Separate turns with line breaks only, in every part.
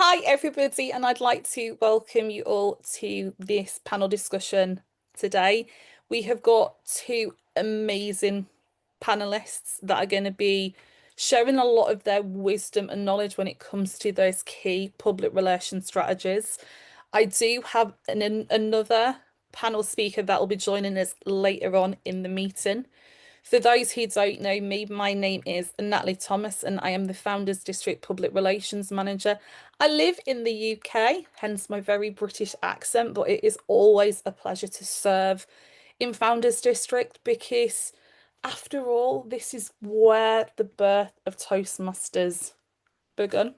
Hi, everybody, and I'd like to welcome you all to this panel discussion today. We have got two amazing panelists that are going to be sharing a lot of their wisdom and knowledge when it comes to those key public relations strategies. I do have another panel speaker that will be joining us later on in the meeting. For those who don't know me, my name is Natalie Thomas and I am the Founders District Public Relations Manager. I live in the UK, hence my very British accent, but it is always a pleasure to serve in Founders District because, after all, this is where the birth of Toastmasters begun.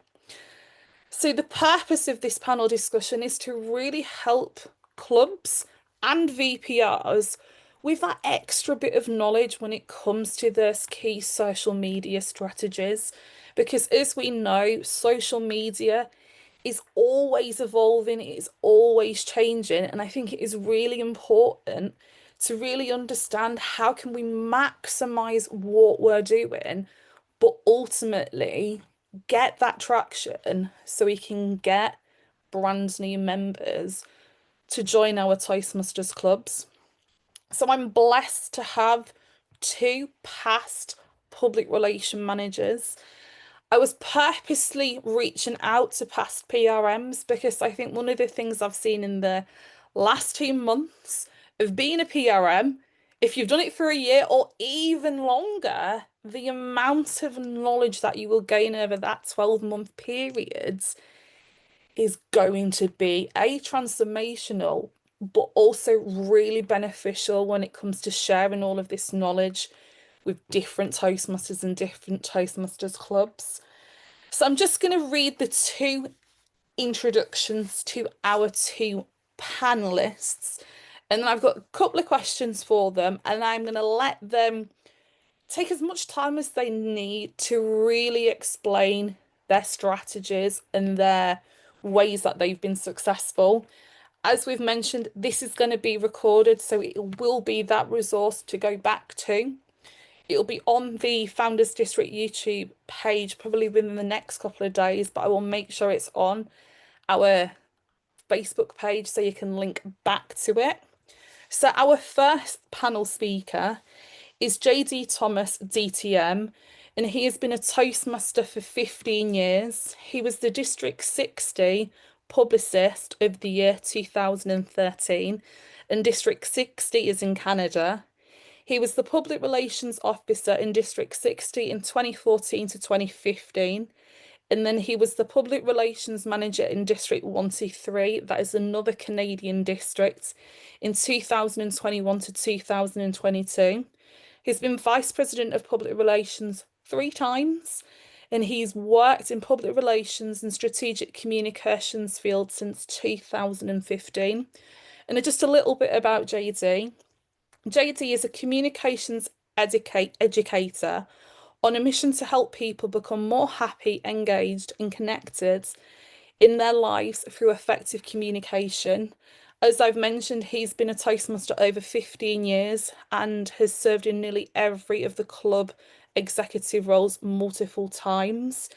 So, the purpose of this panel discussion is to really help clubs and VPRs with that extra bit of knowledge when it comes to those key social media strategies. Because as we know, social media is always evolving, it is always changing, and I think it is really important to really understand how can we maximize what we're doing, but ultimately get that traction so we can get brand new members to join our Toastmasters clubs. So I'm blessed to have two past public relation managers. I was purposely reaching out to past PRMs because I think one of the things I've seen in the last 2 months of being a PRM, if you've done it for a year or even longer, the amount of knowledge that you will gain over that 12-month period is going to be transformational, but also really beneficial when it comes to sharing all of this knowledge with different Toastmasters and different Toastmasters clubs. So I'm just going to read the two introductions to our two panelists, and then I've got a couple of questions for them, and I'm going to let them take as much time as they need to really explain their strategies and their ways that they've been successful. As we've mentioned, this is going to be recorded, so it will be that resource to go back to. It'll be on the Founders District YouTube page probably within the next couple of days, but I will make sure it's on our Facebook page so you can link back to it. So our first panel speaker is JD Thomas, DTM, and he has been a Toastmaster for 15 years. He was the District 60 Publicist of the year 2013, and District 60 is in Canada. He was the Public Relations Officer in District 60 in 2014 to 2015. And then he was the Public Relations Manager in District 123, that is another Canadian district, in 2021 to 2022. He's been Vice President of Public Relations 3 times, and he's worked in public relations and strategic communications field since 2015. And just a little bit about JD. JD is a communications educator on a mission to help people become more happy, engaged, and connected in their lives through effective communication. As I've mentioned, he's been a Toastmaster over 15 years and has served in nearly every of the club executive roles multiple times.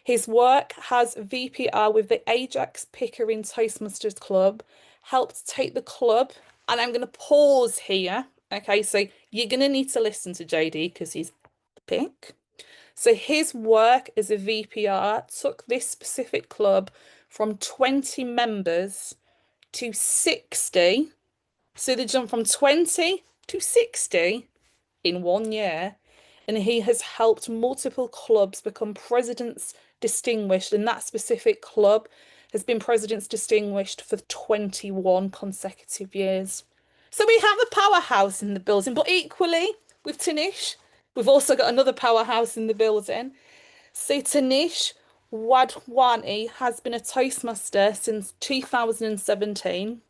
His work has VPR with the Ajax Pickering Toastmasters Club, helped take the club, and I'm going to pause here. Okay, so you're going to need to listen to JD because he's the pick. So his work as a VPR took this specific club from 20 members to 60. So they jumped from 20 to 60 in 1 year. And he has helped multiple clubs become presidents distinguished. And that specific club has been presidents distinguished for 21 consecutive years. So we have a powerhouse in the building, but equally with Tanish, we've also got another powerhouse in the building. So Tanish Wadhwani has been a Toastmaster since 2017,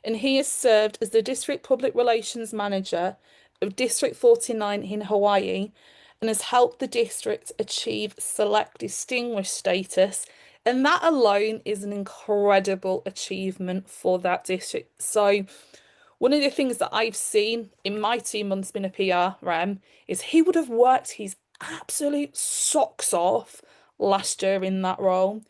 and he has served as the District Public Relations Manager of District 49 in Hawaii and has helped the district achieve Select Distinguished status. And that alone is an incredible achievement for that district. So, one of the things that I've seen in my 2 months being a PRM is he would have worked his absolute socks off last year in that role.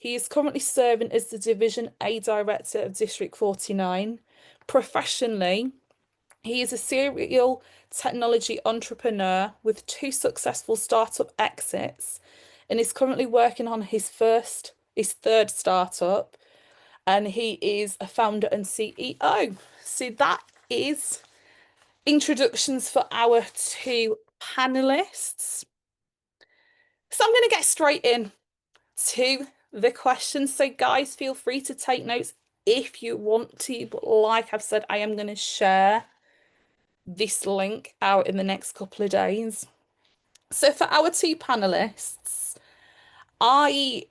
He is currently serving as the Division A Director of District 49. Professionally, he is a serial technology entrepreneur with 2 successful startup exits and is currently working on his third startup, and he is a founder and CEO. So that is introductions for our 2 panelists. So I'm going to get straight in to the questions. So guys, feel free to take notes if you want to, but like I've said, I am going to share this link out in the next couple of days. So for our 2 panelists, I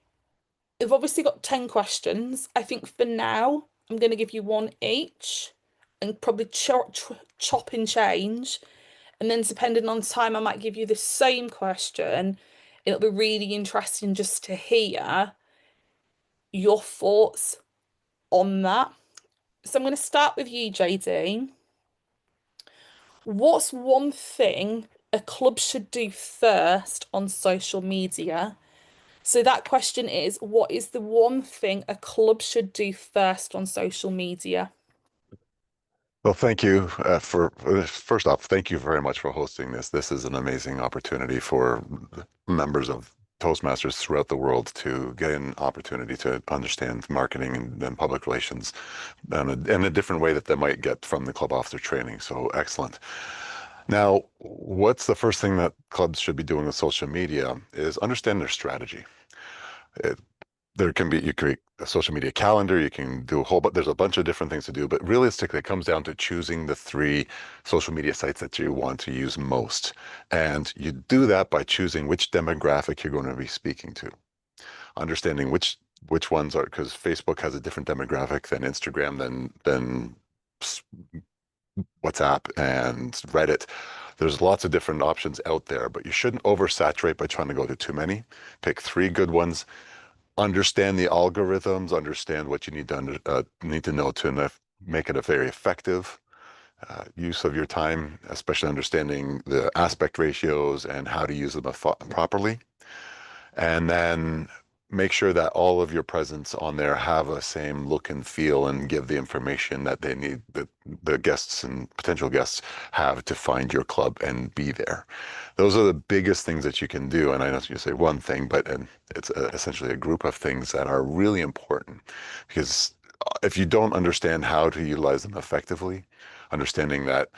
have obviously got 10 questions. I think for now, I'm going to give you 1 each and probably chop and change. And then depending on time, I might give you the same question. It'll be really interesting just to hear your thoughts on that. So I'm going to start with you, JD. What's one thing a club should do first on social media? So that question is, what is the one thing a club should do first on social media?
Well, thank you first off, thank you very much for hosting this. This is an amazing opportunity for members of Toastmasters throughout the world to get an opportunity to understand marketing and public relations in a different way that they might get from the club officer training. So excellent. Now, what's the first thing that clubs should be doing with social media is understand their strategy. You can create a social media calendar, you can do there's a bunch of different things to do, but realistically, it comes down to choosing the 3 social media sites that you want to use most. And you do that by choosing which demographic you're going to be speaking to. Understanding which ones are, because Facebook has a different demographic than Instagram, than WhatsApp and Reddit. There's lots of different options out there, but you shouldn't oversaturate by trying to go to too many. Pick 3 good ones. Understand the algorithms, understand what you need to know to make it a very effective use of your time, especially understanding the aspect ratios and how to use them properly. And then make sure that all of your presence on there have a same look and feel and give the information that they need, that the guests and potential guests have to find your club and be there. Those are the biggest things that you can do. And I know you say one thing, but it's essentially a group of things that are really important, because if you don't understand how to utilize them effectively, understanding that,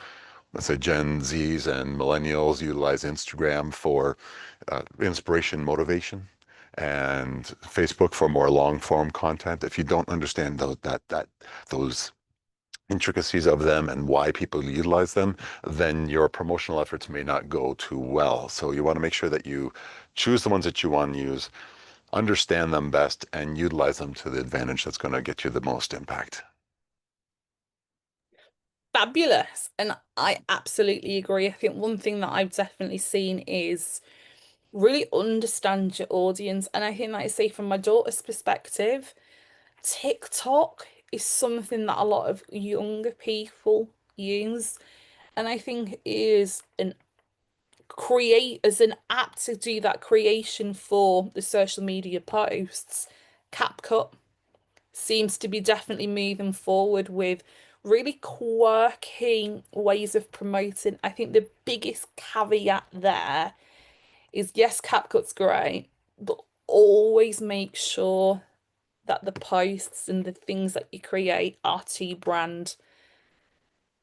let's say Gen Zs and millennials utilize Instagram for inspiration, motivation, and Facebook for more long form content. If you don't understand those intricacies of them and why people utilize them, then your promotional efforts may not go too well. So you want to make sure that you choose the ones that you want to use, understand them best, and utilize them to the advantage that's going to get you the most impact.
Fabulous. And I absolutely agree. I think one thing that I've definitely seen is really understand your audience. And I think that I say from my daughter's perspective, TikTok is something that a lot of younger people use. And I think is an app to do that creation for the social media posts. CapCut seems to be definitely moving forward with really quirky ways of promoting. I think the biggest caveat there is yes, CapCut's great, but always make sure that the posts and the things that you create are to brand.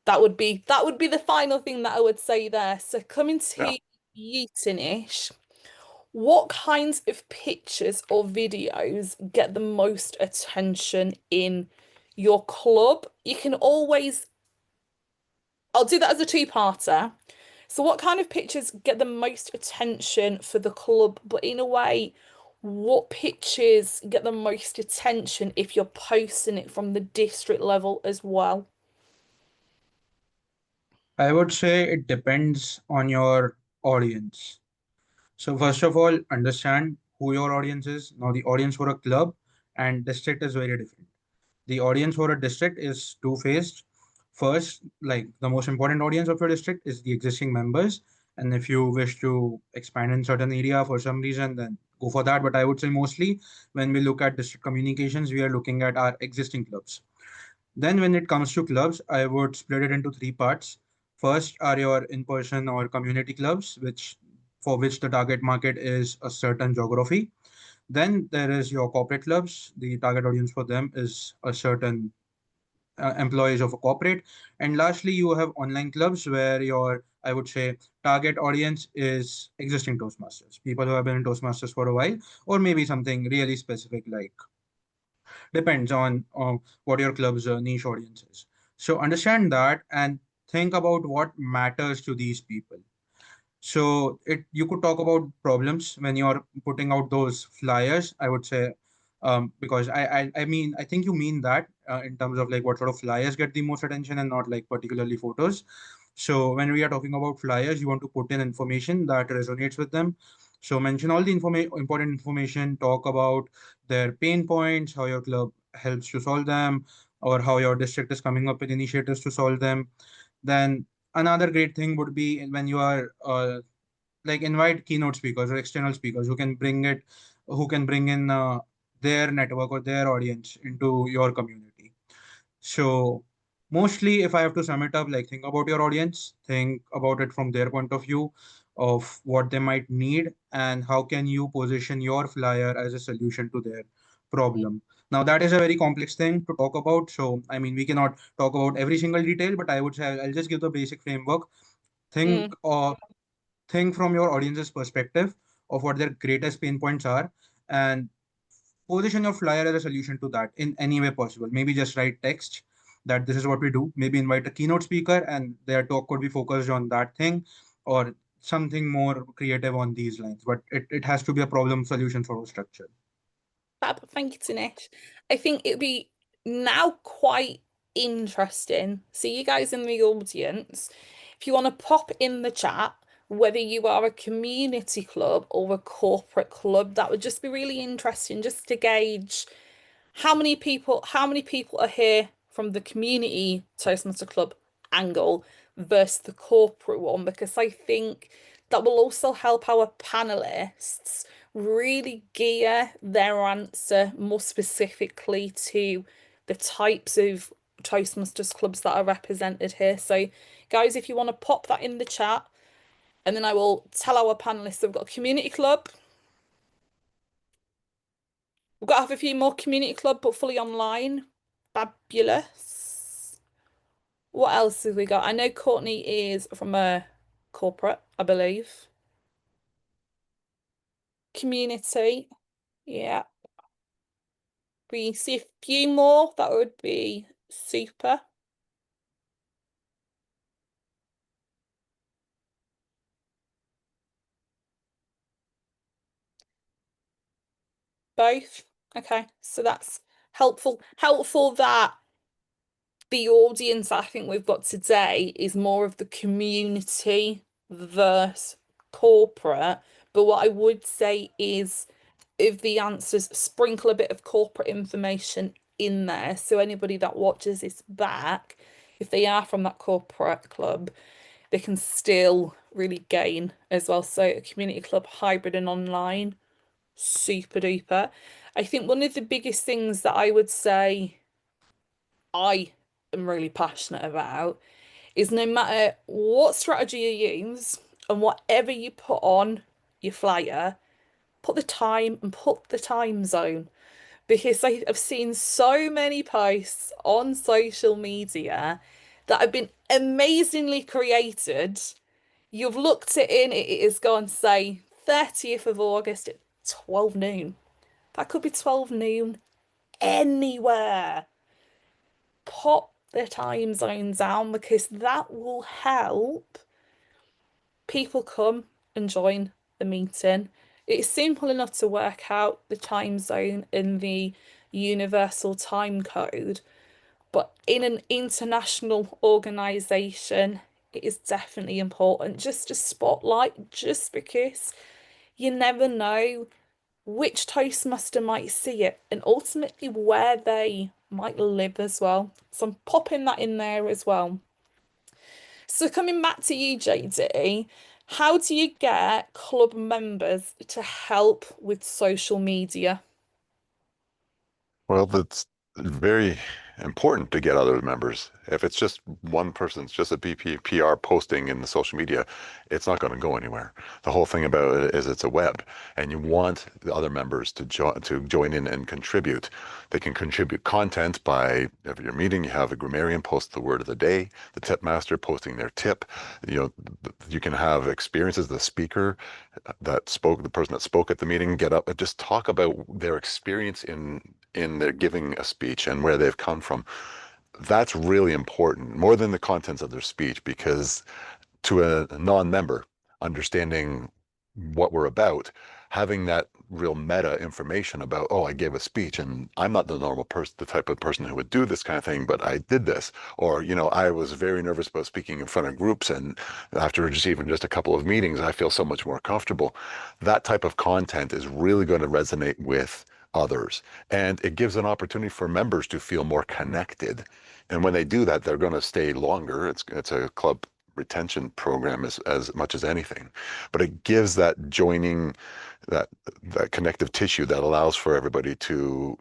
That would be the final thing that I would say there. So coming
Yeah.
to you, Tinish, what kinds of pictures or videos get the most attention in your club? You can always, I'll do that as a 2-parter. So, what kind of pictures get the most attention for the club? But in a way, what pictures get the most attention if you're posting it from the district level as well?
I would say it depends on your audience. So first of all, understand who your audience is. Now, the audience for a club and district is very different. The audience for a district is two-faced. First, like the most important audience of your district is the existing members. And if you wish to expand in certain area for some reason, then go for that. But I would say mostly when we look at district communications, we are looking at our existing clubs. Then when it comes to clubs, I would split it into three parts. First are your in-person or community clubs, which for which the target market is a certain geography. Then there is your corporate clubs. The target audience for them is a certain employees of a corporate. And lastly, you have online clubs where your, I would say, target audience is existing Toastmasters, people who have been in Toastmasters for a while, or maybe something really specific, like depends on what your club's niche audience is. So understand that and think about what matters to these people. So it you could talk about problems when you're putting out those flyers, I would say, because I mean I think you mean that in terms of like what sort of flyers get the most attention and not like particularly photos. So when we are talking about flyers, you want to put in information that resonates with them. So mention all the important information, talk about their pain points, how your club helps to solve them, or how your district is coming up with initiatives to solve them. Then another great thing would be when you are like invite keynote speakers or external speakers who can bring in their network or their audience into your community. So mostly, if I have to sum it up, like think about your audience, think about it from their point of view of what they might need and how can you position your flyer as a solution to their problem. Now that is a very complex thing to talk about. So I mean, we cannot talk about every single detail, but I would say I'll just give the basic framework.
Mm.
Think think from your audience's perspective of what their greatest pain points are and position your flyer as a solution to that in any way possible. Maybe just write text that this is what we do. Maybe invite a keynote speaker and their talk could be focused on that thing or something more creative on these lines. But it has to be a problem solution sort of structure.
Fab, thank you, Tanish. I think it'd be now quite interesting. So you guys in the audience, if you want to pop in the chat, whether you are a community club or a corporate club, that would just be really interesting just to gauge how many people are here from the community Toastmaster Club angle versus the corporate one, because I think that will also help our panelists really gear their answer more specifically to the types of Toastmasters clubs that are represented here. So, guys, if you want to pop that in the chat, and then I will tell our panelists we've got a community club. We've got to have a few more community club, but fully online. Fabulous. What else have we got? I know Courtney is from a corporate, I believe. Community. Yeah. We see a few more. That would be super. Both. Okay. So that's helpful. Helpful that the audience I think we've got today is more of the community versus corporate. But what I would say is if the answers sprinkle a bit of corporate information in there, so anybody that watches this back, if they are from that corporate club, they can still really gain as well. So a community club, hybrid and online, super duper. I think one of the biggest things that I would say I am really passionate about is no matter what strategy you use and whatever you put on your flyer, put the time and put the time zone. Because I've seen so many posts on social media that have been amazingly created. You've looked it in, it is gone, say, 30th of August at 12 noon. That could be 12 noon anywhere. Pop the time zone down because that will help people come and join the meeting. It's simple enough to work out the time zone in the universal time code, but in an international organization, it is definitely important just to spotlight, just because you never know which Toastmaster might see it and ultimately where they might live as well. So I'm popping that in there as well. So coming back to you, JD, How do you get club members to help with social media?
Well, that's very important to get other members. If it's just one person, it's just a BPPR posting in the social media, it's not going to go anywhere. The whole thing about it is it's a web, and you want the other members to join in and contribute. They can contribute content by every your meeting. You have a grammarian post the word of the day, the tip master posting their tip. You know, you can have experiences. The speaker that spoke, the person that spoke at the meeting, get up and just talk about their experience in their giving a speech and where they've come from. That's really important, more than the contents of their speech, because to a non-member, understanding what we're about, having that real meta information about, oh, I gave a speech and I'm not the normal person, the type of person who would do this kind of thing, but I did this. Or, I was very nervous about speaking in front of groups, and after just a couple of meetings, I feel so much more comfortable. That type of content is really going to resonate with others. And it gives an opportunity for members to feel more connected. And when they do that, they're going to stay longer. It's a club retention program as much as anything, but it gives that joining, that connective tissue that allows for everybody to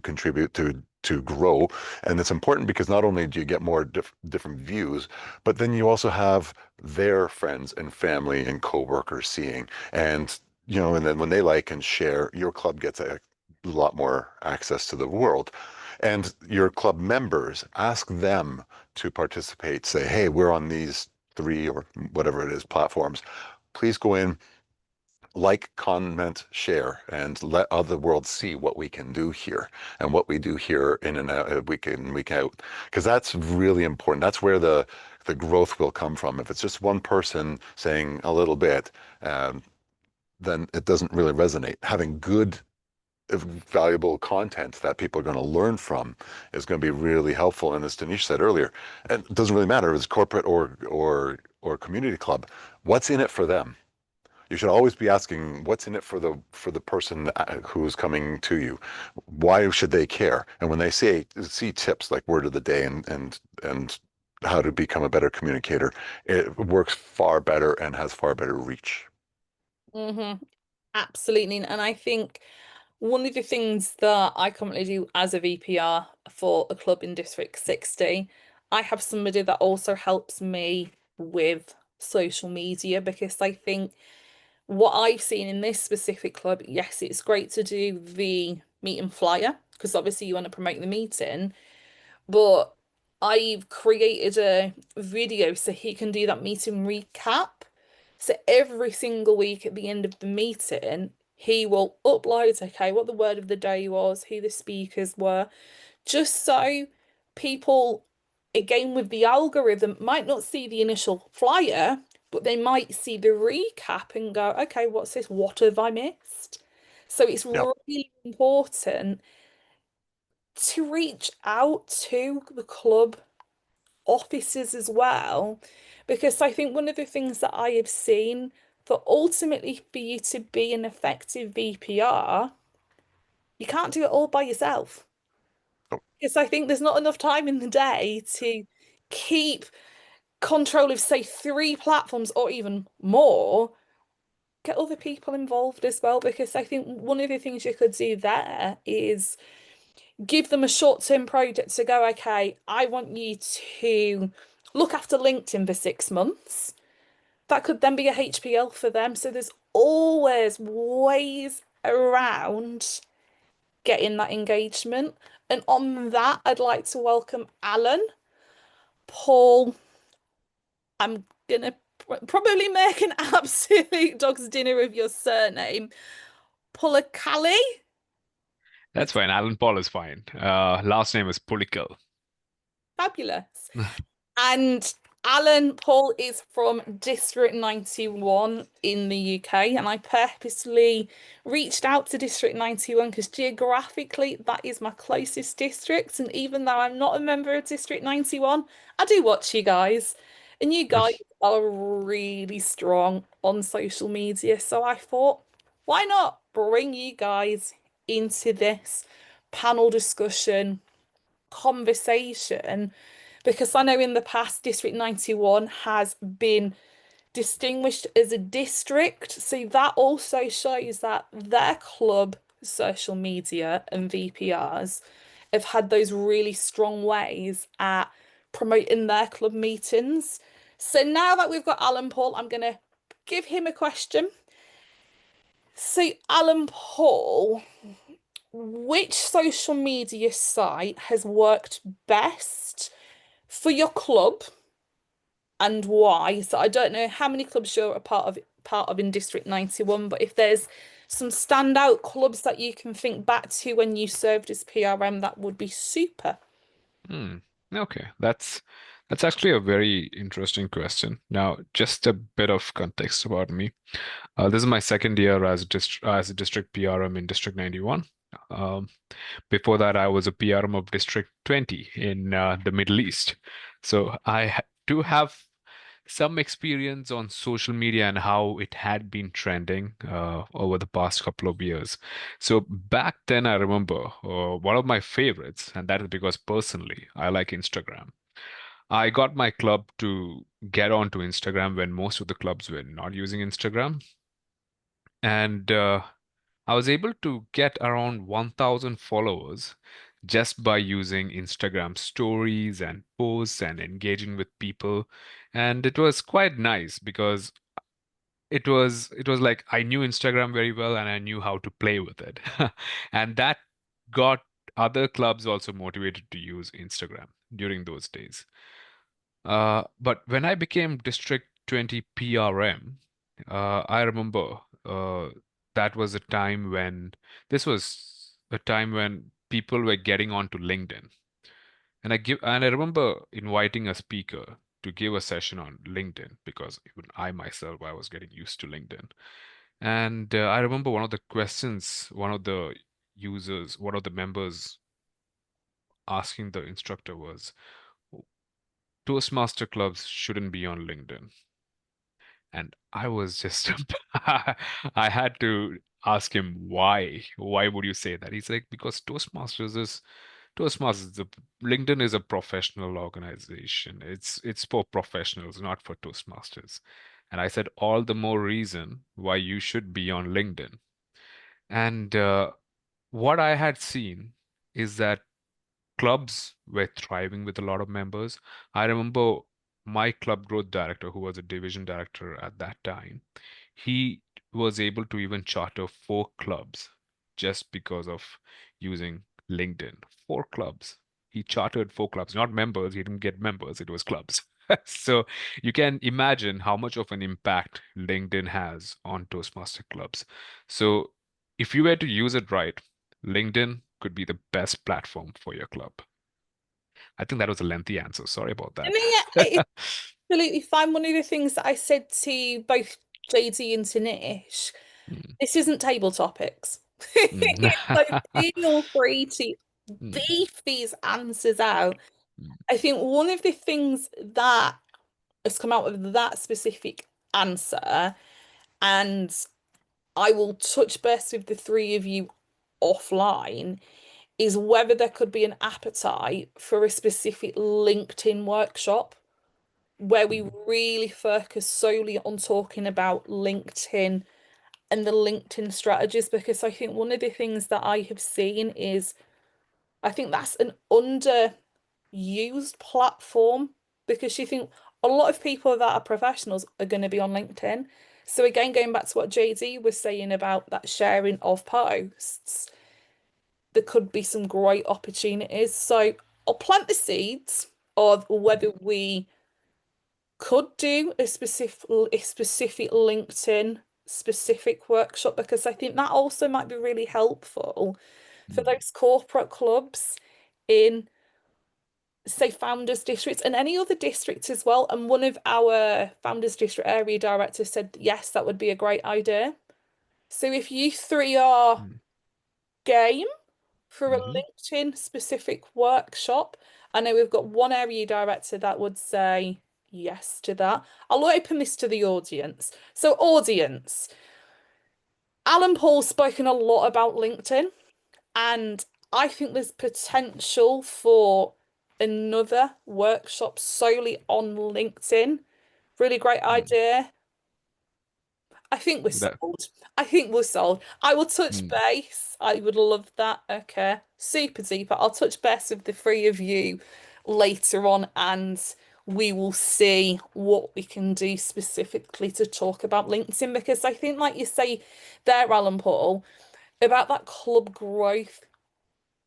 contribute, to grow. And it's important because not only do you get more different views, but then you also have their friends and family and coworkers seeing, and and then when they like and share, your club gets a lot more access to the world. And your club members, ask them to participate. Say, hey, we're on these 3 or whatever it is platforms. Please go in, like, comment, share, and let other world see what we can do here and what we do here in and out, week in, week out. Because that's really important. That's where the growth will come from. If it's just one person saying a little bit, then it doesn't really resonate. Having good, valuable content that people are going to learn from is going to be really helpful. And as Denise said earlier, it doesn't really matter if it's corporate or community club. What's in it for them? You should always be asking what's in it for the person who's coming to you. Why should they care? And when they see tips like word of the day and how to become a better communicator, it works far better and has far better reach.
Absolutely. And I think one of the things that I currently do as a VPR for a club in District 60, I have somebody that also helps me with social media, because I think what I've seen in this specific club, yes, it's great to do the meeting flyer because obviously you want to promote the meeting, but I've created a video so he can do that meeting recap. So every single week at the end of the meeting, he will upload, okay, what the word of the day was, who the speakers were, just so people, again, with the algorithm, might not see the initial flyer, but they might see the recap and go, okay, what's this? What have I missed? So it's
Yeah.
really important to reach out to the club offices as well, because I think one of the things that I have seen, for ultimately for you to be an effective VPR, you can't do it all by yourself.
Oh,
Because I think there's not enough time in the day to keep control of, say, 3 platforms or even more. Get other people involved as well, because I think one of the things you could do there is give them a short-term project to go, okay, I want you to look after LinkedIn for 6 months. That could then be a HPL for them. So there's always ways around getting that engagement. And on that, I'd like to welcome Alan. Paul, I'm gonna probably make an absolute dog's dinner of your surname. Pulakali?
That's fine. Alan Paul is fine. Last name is Pulikal.
Fabulous. And Alan Paul is from District 91 in the UK, and I purposely reached out to District 91 because geographically that is my closest district. And even though I'm not a member of District 91, I do watch you guys, and you guys are really strong on social media. So I thought, why not bring you guys into this panel discussion conversation, because I know in the past District 91 has been distinguished as a district. So that also shows that their club social media and VPRs have had those really strong ways at promoting their club meetings. So now that we've got Alan Paul, I'm going to give him a question. So, Alan Paul, which social media site has worked best for your club and why? So I don't know how many clubs you're a part of in District 91, but if there's some standout clubs that you can think back to when you served as PRM, that would be super.
Okay, that's actually a very interesting question. Now, just a bit of context about me. This is my second year as a district PRM in District 91. Before that, I was a PRM of District 20 in the Middle East. So I do have some experience on social media and how it had been trending over the past couple of years. So back then, I remember one of my favorites, and that is because personally, I like Instagram. I got my club to get onto Instagram when most of the clubs were not using Instagram. And I was able to get around 1,000 followers just by using Instagram stories and posts and engaging with people. And it was quite nice because it was like I knew Instagram very well and I knew how to play with it. And that got other clubs also motivated to use Instagram during those days. But when I became District 20 PRM, I remember that was a time when this was a time when people were getting onto LinkedIn. And I remember inviting a speaker to give a session on LinkedIn because even I myself I was getting used to LinkedIn. And I remember one of the questions, one of the members asking the instructor was, Toastmaster clubs shouldn't be on LinkedIn. And I was just, I had to ask him why. Why would you say that? He's like, because LinkedIn is a professional organization. It's for professionals, not for Toastmasters. And I said, all the more reason why you should be on LinkedIn. And what I had seen is that clubs were thriving with a lot of members. I remember my club growth director, who was a division director at that time, he was able to even charter 4 clubs just because of using LinkedIn. 4 clubs. He chartered 4 clubs, not members. He didn't get members, it was clubs. So you can imagine how much of an impact LinkedIn has on Toastmaster clubs. So if you were to use it right, LinkedIn could be the best platform for your club. I think that was a lengthy answer. Sorry about that.
It's absolutely fine. One of the things that I said to both JD and Tanish, this isn't table topics. So feel free to beef these answers out. I think one of the things that has come out of that specific answer, and I will touch base with the 3 of you offline, is whether there could be an appetite for a specific LinkedIn workshop where we really focus solely on talking about LinkedIn and the LinkedIn strategies, because I think one of the things that I have seen is I think that's an underused platform, because you think a lot of people that are professionals are going to be on LinkedIn. So again, going back to what JD was saying about that sharing of posts, there could be some great opportunities. So I'll plant the seeds of whether we could do a specific LinkedIn specific workshop, because I think that also might be really helpful for those corporate clubs in, say, Founders Districts and any other districts as well. And one of our Founders District area directors said, yes, that would be a great idea. So if you 3 are game for a LinkedIn specific workshop, I know we've got one area director that would say yes to that. I'll open this to the audience. So audience, Alan Paul's spoken a lot about LinkedIn, and I think there's potential for another workshop solely on LinkedIn. Really great idea. I think we're
That
sold. I think we're sold. I will touch
mm,
base. I would love that. Okay. Super duper. I'll touch base with the three of you later on and we will see what we can do specifically to talk about LinkedIn because I think, like you say there, Alan Paul, about that club growth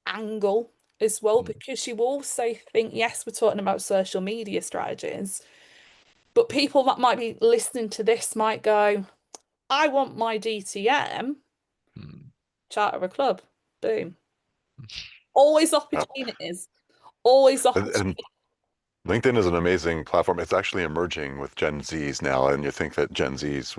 angle as well,
mm,
because you also think, yes, we're talking about social media strategies, but people that might be listening to this might go, I want my DTM,
mm.
charter a club. Boom. Always
Yeah.
opportunities. Always
And
opportunities.
LinkedIn is an amazing platform. It's actually emerging with Gen Zs now, and you think that Gen Zs,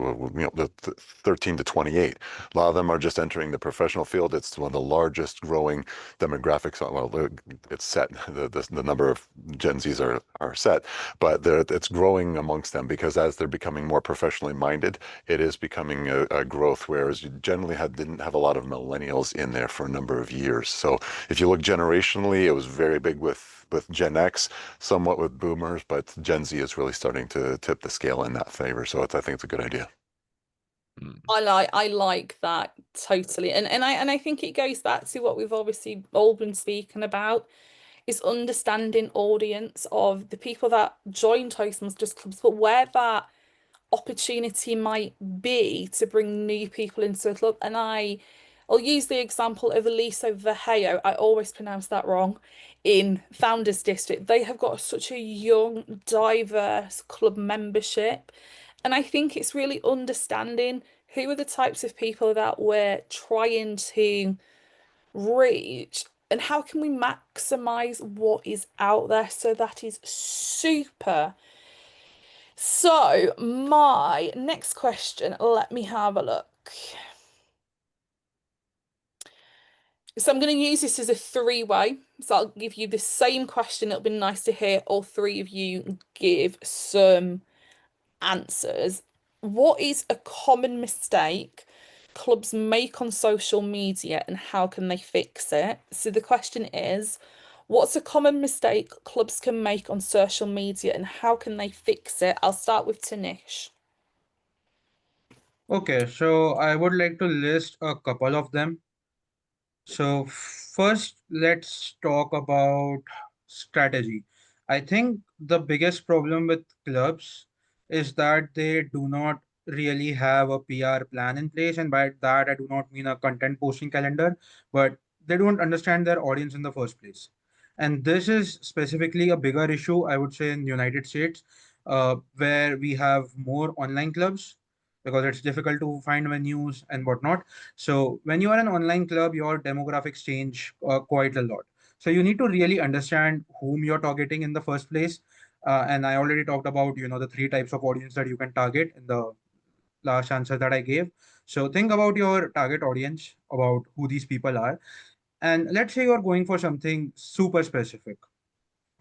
the 13 to 28, a lot of them are just entering the professional field. It's one of the largest growing demographics. Well, it's set. The number of Gen Zs are set, but it's growing amongst them because as they're becoming more professionally minded, it is becoming a growth. Whereas you generally didn't have a lot of millennials in there for a number of years. So if you look generationally, it was very big with Gen X, somewhat with boomers, but Gen Z is really starting to tip the scale in that favor. So I think it's a good idea.
Mm.
I like that totally. And I think it goes back to what we've obviously all been speaking about is understanding audience of the people that join Toastmasters clubs, but where that opportunity might be to bring new people into a club. And I'll use the example of Aliso Verheyo. I always pronounce that wrong. In Founders District, they have got such a young, diverse club membership. And I think it's really understanding who are the types of people that we're trying to reach and how can we maximize what is out there. So that is super. So, my next question, let me have a look. So, I'm going to use this as a three-way. So, I'll give you the same question. It'll be nice to hear all three of you give some answers. What is a common mistake clubs make on social media and how can they fix it? So, the question is, what's a common mistake clubs can make on social media and how can they fix it? I'll start with Tanish.
Okay, so I would like to list a couple of them. So first, let's talk about strategy. I think the biggest problem with clubs is that they do not really have a PR plan in place. And by that, I do not mean a content posting calendar, but they don't understand their audience in the first place. And this is specifically a bigger issue, I would say, in the United States, where we have more online clubs because it's difficult to find venues and whatnot. So when you are an online club, your demographics change quite a lot. So you need to really understand whom you're targeting in the first place. And I already talked about, the three types of audience that you can target in the last answer that I gave. So think about your target audience, about who these people are. And let's say you're going for something super specific.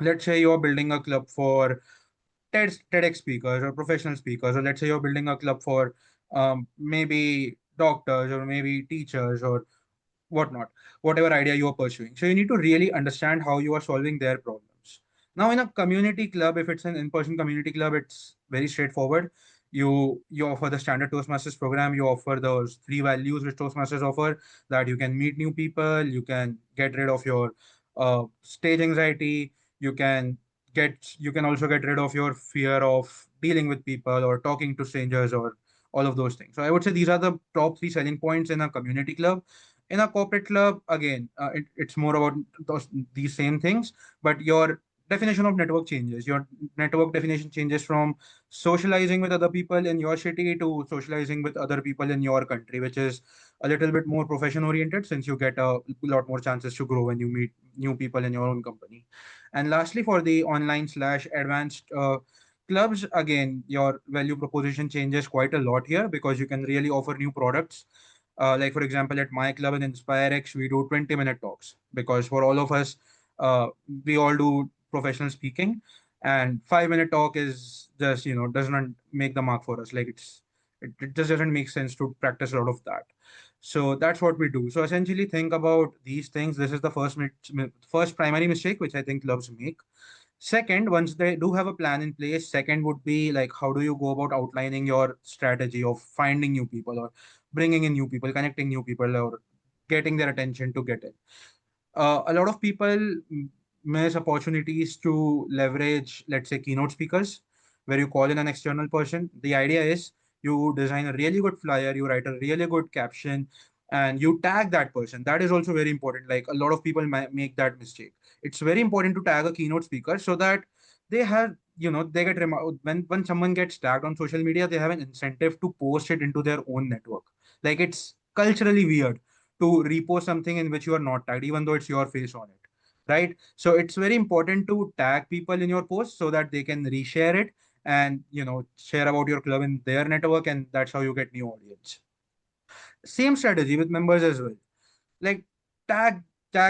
Let's say you're building a club for TEDx speakers or professional speakers, or let's say you're building a club for maybe doctors or maybe teachers or whatnot, whatever idea you are pursuing. So you need to really understand how you are solving their problems. Now, in a community club, if it's an in-person community club, it's very straightforward. You offer the standard Toastmasters program. You offer those three values which Toastmasters offer, that you can meet new people, you can get rid of your stage anxiety, you can you can also get rid of your fear of dealing with people or talking to strangers or all of those things. So I would say these are the top three selling points in a community club. In a corporate club, again, it's more about these same things, but your definition of network changes. Your network definition changes from socializing with other people in your city to socializing with other people in your country, which is a little bit more profession oriented, since you get a lot more chances to grow when you meet new people in your own company. And lastly, for the online slash advanced clubs, again, your value proposition changes quite a lot here because you can really offer new products. Like for example, at my club in InspireX, we do 20-minute talks because for all of us, we all do professional speaking, and 5-minute talk is just does not make the mark for us. Like it just doesn't make sense to practice a lot of that. So that's what we do. So essentially, think about these things. This is the first primary mistake which I think clubs make. Second, once they do have a plan in place, second would be like, how do you go about outlining your strategy of finding new people or bringing in new people, connecting new people, or getting their attention to get in. A lot of people miss opportunities to leverage, let's say, keynote speakers, where you call in an external person. The idea is you design a really good flyer, you write a really good caption, and you tag that person. That is also very important. Like, a lot of people make that mistake. It's very important to tag a keynote speaker so that they have, they get when someone gets tagged on social media, they have an incentive to post it into their own network. Like, it's culturally weird to repost something in which you are not tagged, even though it's your face on it, right? So it's very important to tag people in your post so that they can reshare it and share about your club in their network, and that's how you get new audience. Same strategy with members as well. Like, tag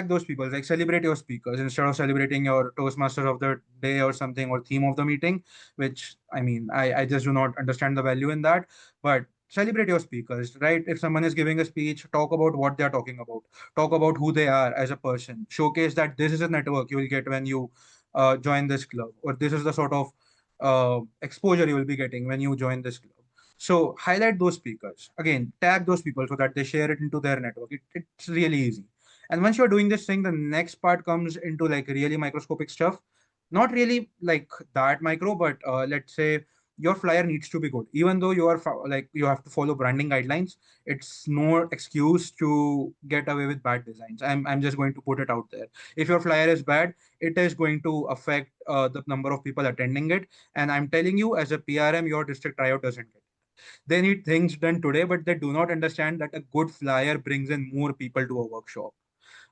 those people, like celebrate your speakers instead of celebrating your Toastmasters of the day or something, or theme of the meeting, which, I mean, I just do not understand the value in that. But celebrate your speakers, right? If someone is giving a speech, talk about what they're talking about, talk about who they are as a person, showcase that this is a network you will get when you join this club, or this is the sort of exposure you will be getting when you join this club. So highlight those speakers. Again, tag those people so that they share it into their network. It's really easy. And once you're doing this thing, the next part comes into like really microscopic stuff. Not really like that micro, but let's say your flyer needs to be good. Even though you are like, you have to follow branding guidelines, it's no excuse to get away with bad designs. I'm just going to put it out there. If your flyer is bad, it is going to affect the number of people attending it. And I'm telling you, as a PRM, your district tryout doesn't get. They need things done today, but they do not understand that a good flyer brings in more people to a workshop.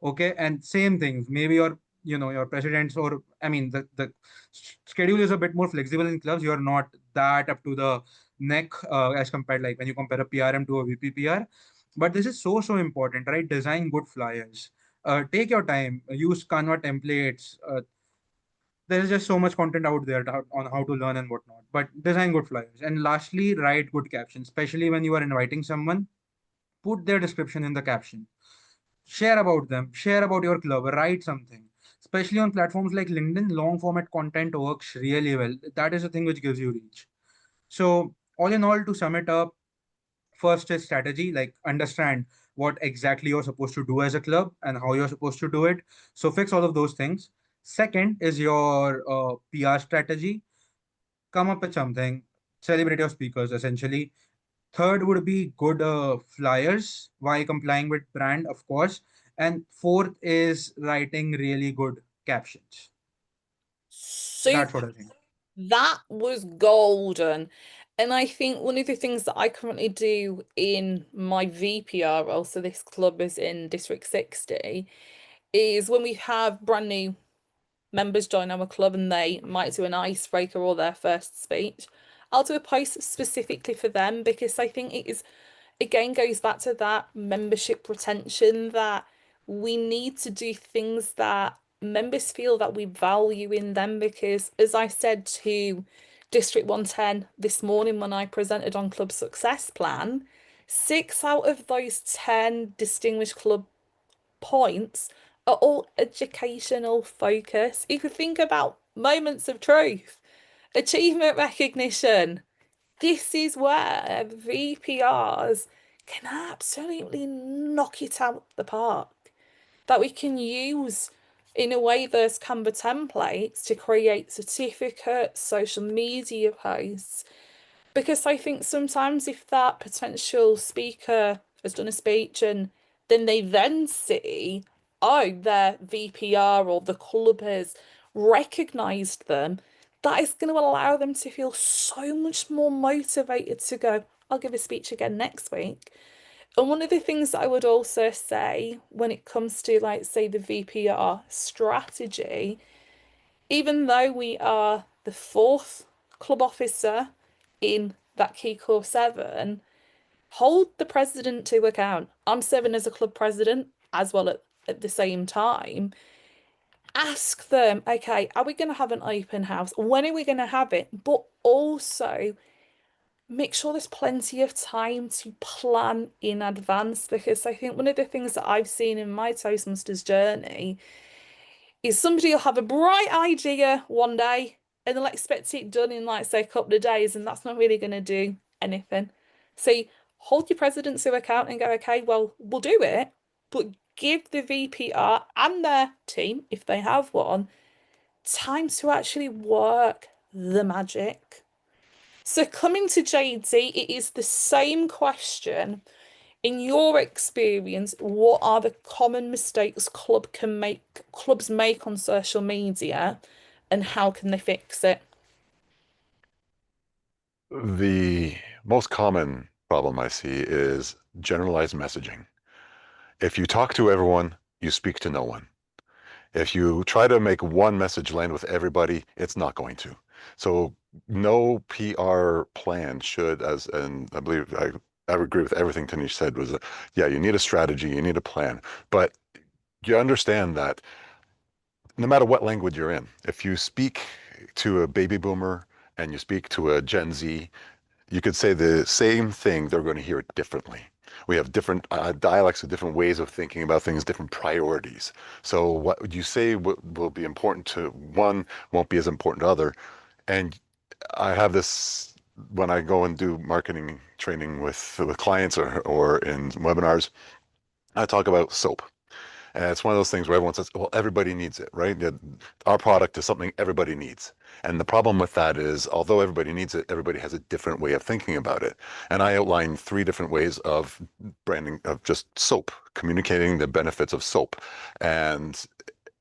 Okay, and same things. Maybe your presidents, or I mean, the schedule is a bit more flexible in clubs. You're not that up to the neck as compared, like when you compare a PRM to a VPPR. But this is so important, right? Design good flyers. Take your time. Use Canva templates. There is just so much content out there on how to learn and whatnot. But design good flyers. And lastly, write good captions, especially when you are inviting someone. Put their description in the caption. Share about them, share about your club, write something. Especially on platforms like LinkedIn, long format content works really well. That is the thing which gives you reach. So, all in all, to sum it up, first is strategy, like understand what exactly you're supposed to do as a club and how you're supposed to do it. So, fix all of those things. Second is your PR strategy. Come up with something, celebrate your speakers essentially. Third would be good flyers while complying with brand, of course. And fourth is writing really good captions. That's what
Super.
I think.
That was golden. And I think one of the things that I currently do in my VPR role, so this club is in District 60, is when we have brand new members join our club and they might do an icebreaker or their first speech, I'll do a post specifically for them, because I think it is, again, goes back to that membership retention, that we need to do things that members feel that we value in them. Because as I said to District 110 this morning when I presented on Club Success Plan, 6 out of those 10 distinguished club points are all educational focus. If you think about moments of truth, achievement recognition, this is where VPRs can absolutely knock it out the park. That we can use in a way those Canva templates to create certificates, social media posts. Because I think sometimes if that potential speaker has done a speech and they then see, oh, their VPR or the club has recognised them, that is going to allow them to feel so much more motivated to go, I'll give a speech again next week. And one of the things that I would also say when it comes to, like, say, the VPR strategy, even though we are the 4th club officer in that key core 7, hold the president to account. I'm serving as a club president as well at the same time. Ask them, okay, are we going to have an open house? When are we going to have it? But also make sure there's plenty of time to plan in advance, because I think one of the things that I've seen in my Toastmasters journey is somebody will have a bright idea one day and they'll expect it done in, like, say, a couple of days, and that's not really going to do anything. So hold your presidents to account and go, okay, well, we'll do it, but give the VPR and their team, if they have one, time to actually work the magic. So coming to JD, it is the same question. In your experience, what are the common mistakes clubs make on social media, and how can they fix it?
The most common problem I see is generalized messaging. If you talk to everyone, you speak to no one. If you try to make one message land with everybody, it's not going to. So no PR plan should, and I believe I agree with everything Tanish said, was, yeah, you need a strategy, you need a plan, but you understand that no matter what language you're in, if you speak to a baby boomer and you speak to a Gen Z, you could say the same thing, they're going to hear it differently. We have different dialects with different ways of thinking about things, different priorities. So what you say will be important to one, won't be as important to other. And I have this when I go and do marketing training with clients or in webinars, I talk about SOAP. And it's one of those things where everyone says, well, everybody needs it, right? Our product is something everybody needs. And the problem with that is, although everybody needs it, everybody has a different way of thinking about it. And I outline 3 different ways of branding, of just soap, communicating the benefits of soap. And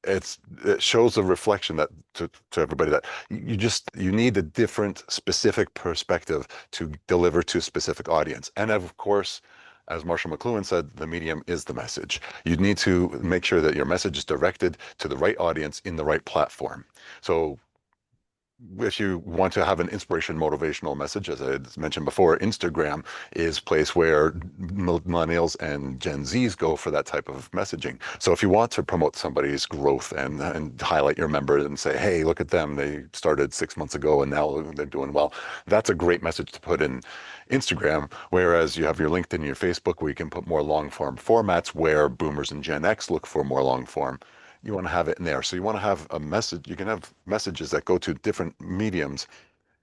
it shows a reflection that to everybody that you need a different specific perspective to deliver to a specific audience. And of course, as Marshall McLuhan said, the medium is the message. You need to make sure that your message is directed to the right audience in the right platform. So if you want to have an inspiration, motivational message, as I mentioned before, Instagram is a place where millennials and Gen Zs go for that type of messaging. So if you want to promote somebody's growth and highlight your members and say, hey, look at them, they started 6 months ago and now they're doing well, that's a great message to put in Instagram. Whereas you have your LinkedIn and your Facebook where you can put more long form formats where boomers and Gen X look for more long form. You want to have it in there. So you want to have a message. You can have messages that go to different mediums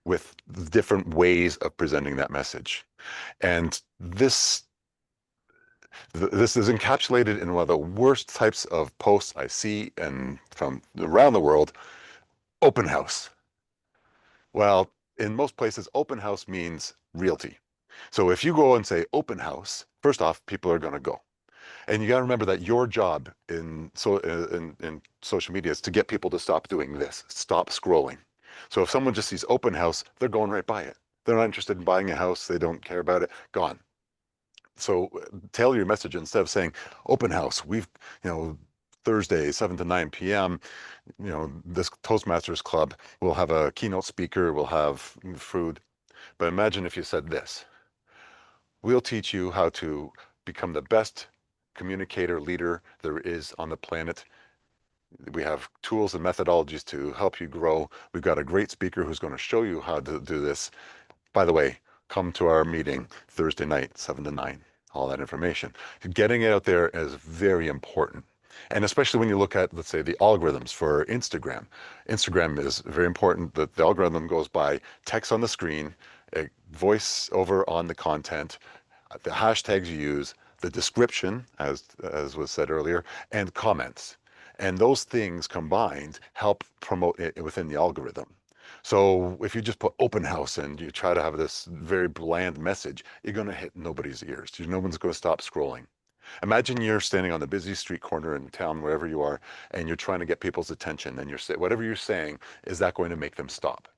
with different ways of presenting that message. And this is encapsulated in one of the worst types of posts I see and from around the world, open house. Well, in most places, open house means realty. So if you go and say open house, first off, people are going to go. And you got to remember that your job in social media is to get people to stop doing this, stop scrolling. So if someone just sees open house, they're going right by it. They're not interested in buying a house. They don't care about it. Gone. So tailor your message instead of saying open house. We've, Thursday, 7 to 9 p.m., this Toastmasters club will have a keynote speaker, we'll have food. But imagine if you said this: we'll teach you how to become the best communicator leader there is on the planet. We have tools and methodologies to help you grow. We've got a great speaker who's going to show you how to do this. By the way, come to our meeting Thursday night, 7 to 9, all that information. Getting it out there is very important. And especially when you look at, let's say, the algorithms for Instagram. Instagram is very important. The algorithm goes by text on the screen, a voice over on the content, the hashtags you use, the description, as was said earlier, and comments. And those things combined help promote it within the algorithm. So if you just put open house and you try to have this very bland message, you're going to hit nobody's ears. No one's going to stop scrolling. Imagine you're standing on the busy street corner in town, wherever you are, and you're trying to get people's attention, and whatever you're saying, is that going to make them stop?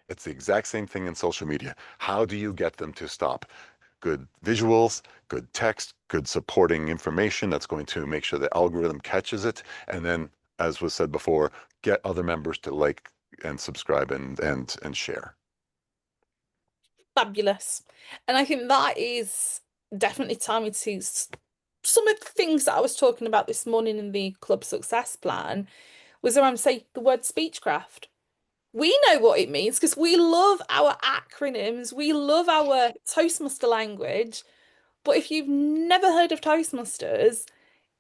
It's the exact same thing in social media. How do you get them to stop? Good visuals, good text, good supporting information that's going to make sure the algorithm catches it. And then, as was said before, get other members to like and subscribe and share.
Fabulous. And I think that is definitely tying me to some of the things that I was talking about this morning in the club success plan, was around, say, the word speechcraft. We know what it means because we love our acronyms, we love our Toastmaster language. But if you've never heard of Toastmasters,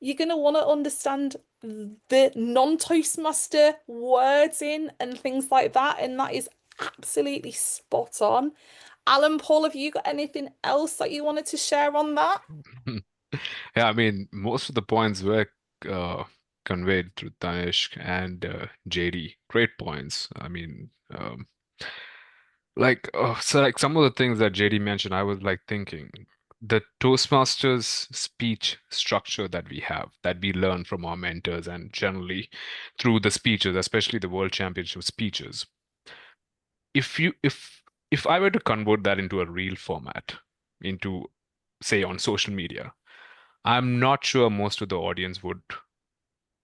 you're going to want to understand the non-Toastmaster wording and things like that, and that is absolutely spot on. Alan, Paul, have you got anything else that you wanted to share on that?
Yeah, I mean, most of the points were conveyed through Tanishq and JD. Great points. I mean, so like some of the things that JD mentioned, I was like thinking the Toastmasters speech structure that we have, that we learn from our mentors and generally through the speeches, especially the World Championship speeches. If I were to convert that into a reel format, into say on social media, I'm not sure most of the audience would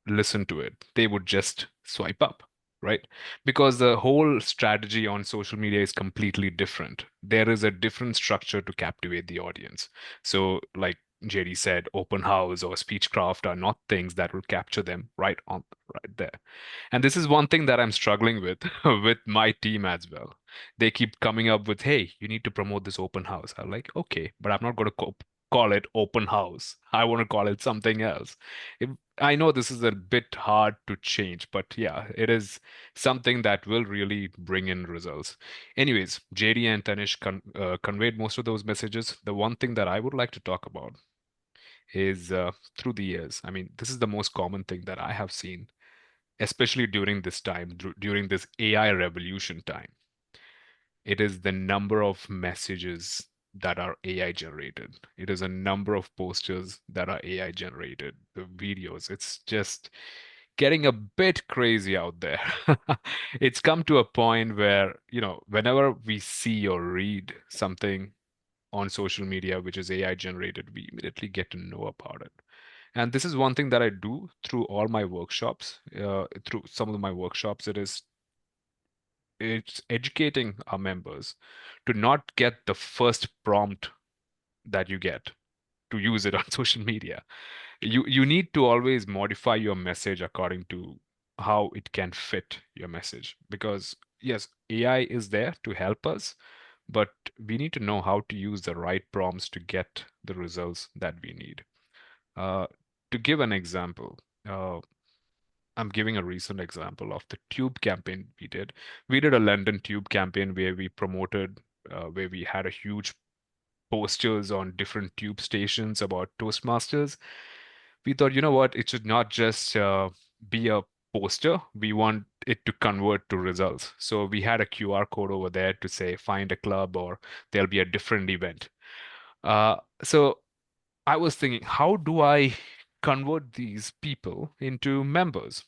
listen to it. They would just swipe up, right? Because the whole strategy on social media is completely different. There is a different structure to captivate the audience. So, like JD said, open house or speechcraft are not things that will capture them right there. And this is one thing that I'm struggling with with my team as well. They keep coming up with, hey, you need to promote this open house. I'm like, okay, but I'm not going to call it open house. I want to call it something else. I know this is a bit hard to change, but yeah, it is something that will really bring in results. Anyways, JD and Tanish conveyed most of those messages. The one thing that I would like to talk about is through the years. I mean, this is the most common thing that I have seen, especially during this time, during this AI revolution time. It is the number of messages that are AI generated. It is a number of posters that are AI generated, the videos. It's just getting a bit crazy out there. It's come to a point where, whenever we see or read something on social media which is AI generated, we immediately get to know about it. And this is one thing that I do through all my workshops. Through some of my workshops, it's educating our members to not get the first prompt that you get to use it on social media. You need to always modify your message according to how it can fit your message, because yes, AI is there to help us, but we need to know how to use the right prompts to get the results that we need. To give an example, I'm giving a recent example of the tube campaign we did. We did a London tube campaign where we promoted, where we had a huge posters on different tube stations about Toastmasters. We thought, you know what, it should not just be a poster. We want it to convert to results. So we had a QR code over there to say, find a club or there'll be a different event. So I was thinking, how do I convert these people into members?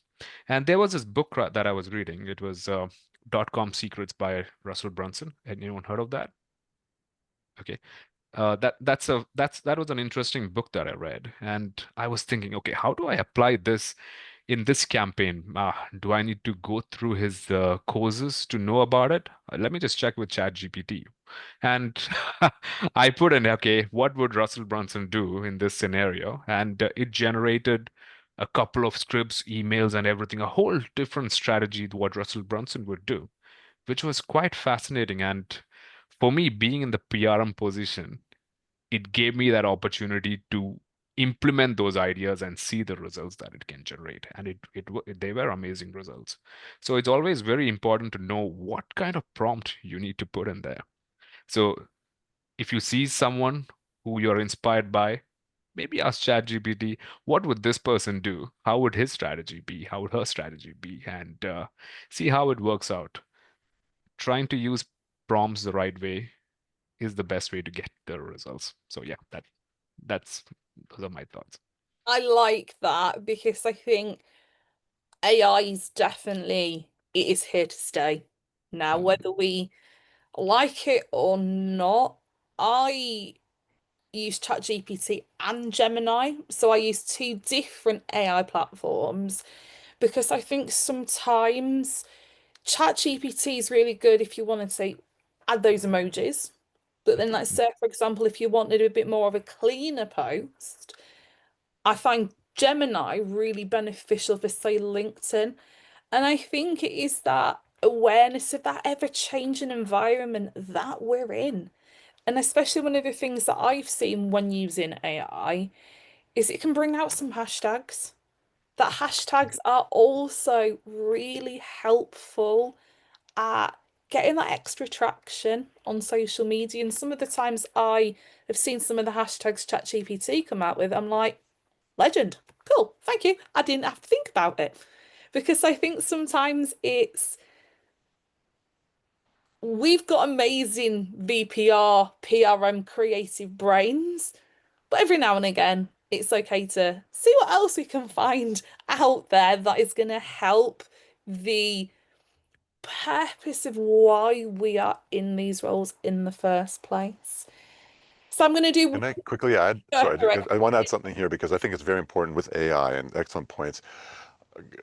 And there was this book that I was reading. It was Dot-Com Secrets by Russell Brunson. Anyone heard of that? Okay. That was an interesting book that I read, and I was thinking, okay, how do I apply this in this campaign? Do I need to go through his courses to know about it? Let me just check with ChatGPT. And I put in, okay, what would Russell Brunson do in this scenario? And it generated a couple of scripts, emails, and everything, a whole different strategy to what Russell Brunson would do, which was quite fascinating. And for me, being in the PRM position, it gave me that opportunity to implement those ideas and see the results that it can generate. And they were amazing results. So it's always very important to know what kind of prompt you need to put in there. So if you see someone who you're inspired by, maybe ask ChatGPT, what would this person do? How would his strategy be? How would her strategy be? And see how it works out. Trying to use prompts the right way is the best way to get the results. So yeah, those are my thoughts.
I like that because I think AI is definitely, it is here to stay now, whether we like it or not. I use ChatGPT and Gemini, so I use two different AI platforms because I think sometimes ChatGPT is really good if you want to say add those emojis. But then let's say, for example, if you wanted a bit more of a cleaner post, I find Gemini really beneficial for, say, LinkedIn. And I think it is that awareness of that ever-changing environment that we're in. And especially one of the things that I've seen when using AI is it can bring out some hashtags. that hashtags are also really helpful at getting that extra traction on social media. And some of the times I have seen some of the hashtags ChatGPT come out with, I'm like, legend, cool, thank you. I didn't have to think about it. Because I think sometimes we've got amazing VPR, PRM creative brains, but every now and again, it's okay to see what else we can find out there that is going to help the purpose of why we are in these roles in the first place. So I'm going to do.
Can I quickly add?
Go
Sorry,
for it.
I want to add something here because I think it's very important with AI and excellent points.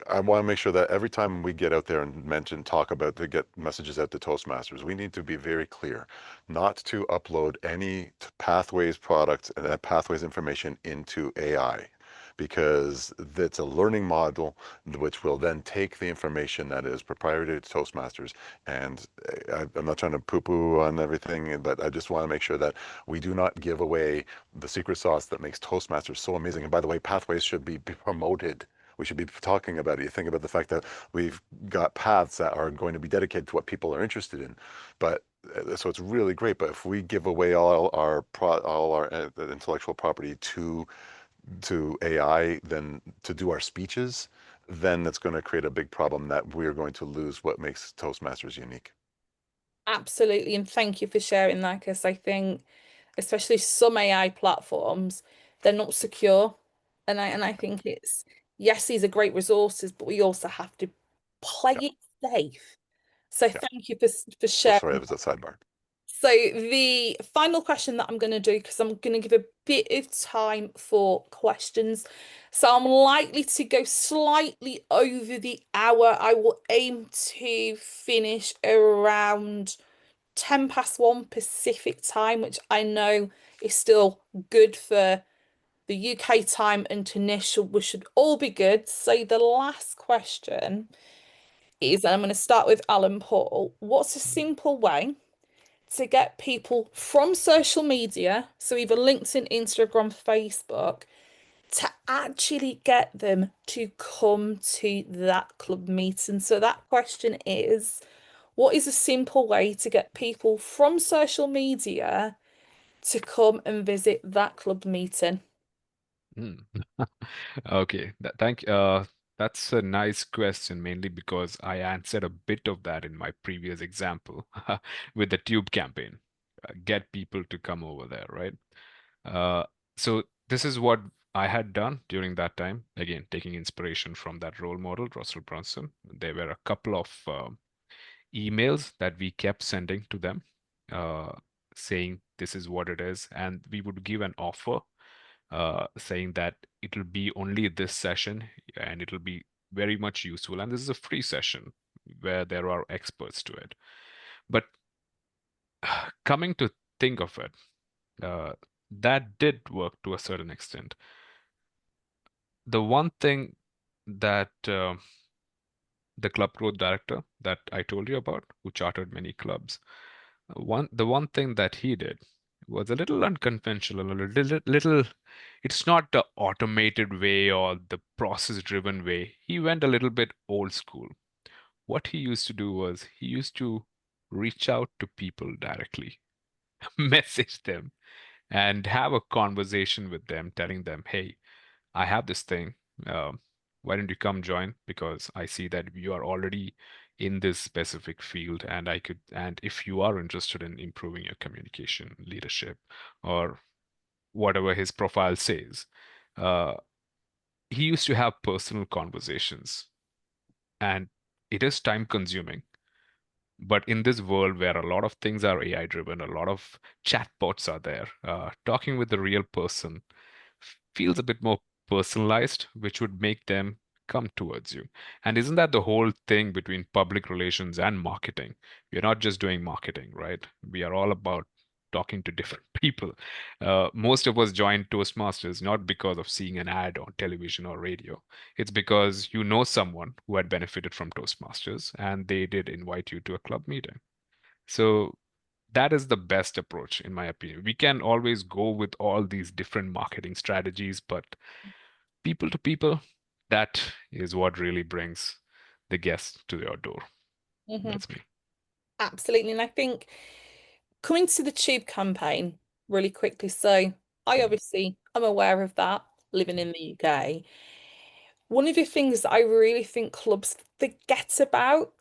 I want to make sure that every time we get out there and talk about to get messages out to Toastmasters, we need to be very clear not to upload any Pathways products and that Pathways information into AI because it's a learning model which will then take the information that is proprietary to Toastmasters. And I'm not trying to poo-poo on everything, but I just want to make sure that we do not give away the secret sauce that makes Toastmasters so amazing. And by the way, Pathways should be promoted. We should be talking about it. You think about the fact that we've got paths that are going to be dedicated to what people are interested in, but so it's really great. But if we give away all our intellectual property to AI, then to do our speeches, then that's going to create a big problem that we're going to lose what makes Toastmasters unique.
Absolutely, and thank you for sharing that because I think, especially some AI platforms, they're not secure, and I think it's yes, these are great resources, but we also have to play
Yeah.
it safe. So
Yeah.
thank you for
Oh,
sharing.
sorry, it was a sidebar.
So the final question that I'm going to do, because I'm going to give a bit of time for questions. So I'm likely to go slightly over the hour. I will aim to finish around 1:10 Pacific time, which I know is still good for the UK time, and Tanisha, we should all be good. So the last question is, and I'm going to start with Alan Paul. What's a simple way to get people from social media, so either LinkedIn, Instagram, Facebook, to actually get them to come to that club meeting? So that question is, what is a simple way to get people from social media to come and visit that club meeting?
Hmm. Okay, that's a nice question, mainly because I answered a bit of that in my previous example with the tube campaign. Get people to come over there, right? Uh, so this is what I had done during that time. Again, taking inspiration from that role model, Russell Brunson. There were a couple of emails that we kept sending to them, uh, saying this is what it is, and we would give an offer saying that it'll be only this session and it'll be very much useful. And this is a free session where there are experts to it. But coming to think of it, that did work to a certain extent. The one thing that the club growth director that I told you about, who chartered many clubs, the one thing that he did was a little unconventional, a little, it's not the automated way or the process driven way. He went a little bit old school. What he used to do was he used to reach out to people directly, message them, and have a conversation with them, telling them, hey, I have this thing. Um, why don't you come join? Because I see that you are already in this specific field, and and if you are interested in improving your communication, leadership, or whatever his profile says, uh, he used to have personal conversations, and it is time consuming. But in this world where a lot of things are AI driven, a lot of chatbots are there, talking with the real person feels a bit more personalized, which would make them come towards you. And isn't that the whole thing between public relations and marketing? We're not just doing marketing, right? We are all about talking to different people. Most of us joined Toastmasters not because of seeing an ad on television or radio. It's because you know someone who had benefited from Toastmasters and they did invite you to a club meeting. So that is the best approach, in my opinion. We can always go with all these different marketing strategies, but people to people, that is what really brings the guest to your door.
Mhm.
That's me.
Absolutely. And I think coming to the Tube campaign really quickly. So I'm aware of that living in the UK. One of the things that I really think clubs forget about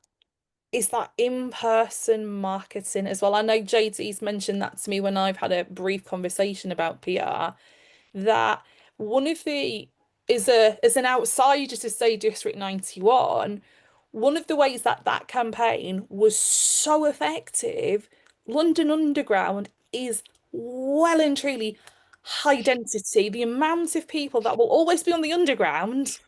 is that in-person marketing as well. I know JT's mentioned that to me when I've had a brief conversation about PR, that one of the is a as an outsider to say District 91, one of the ways that that campaign was so effective, London Underground is well and truly high density. The amount of people that will always be on the underground,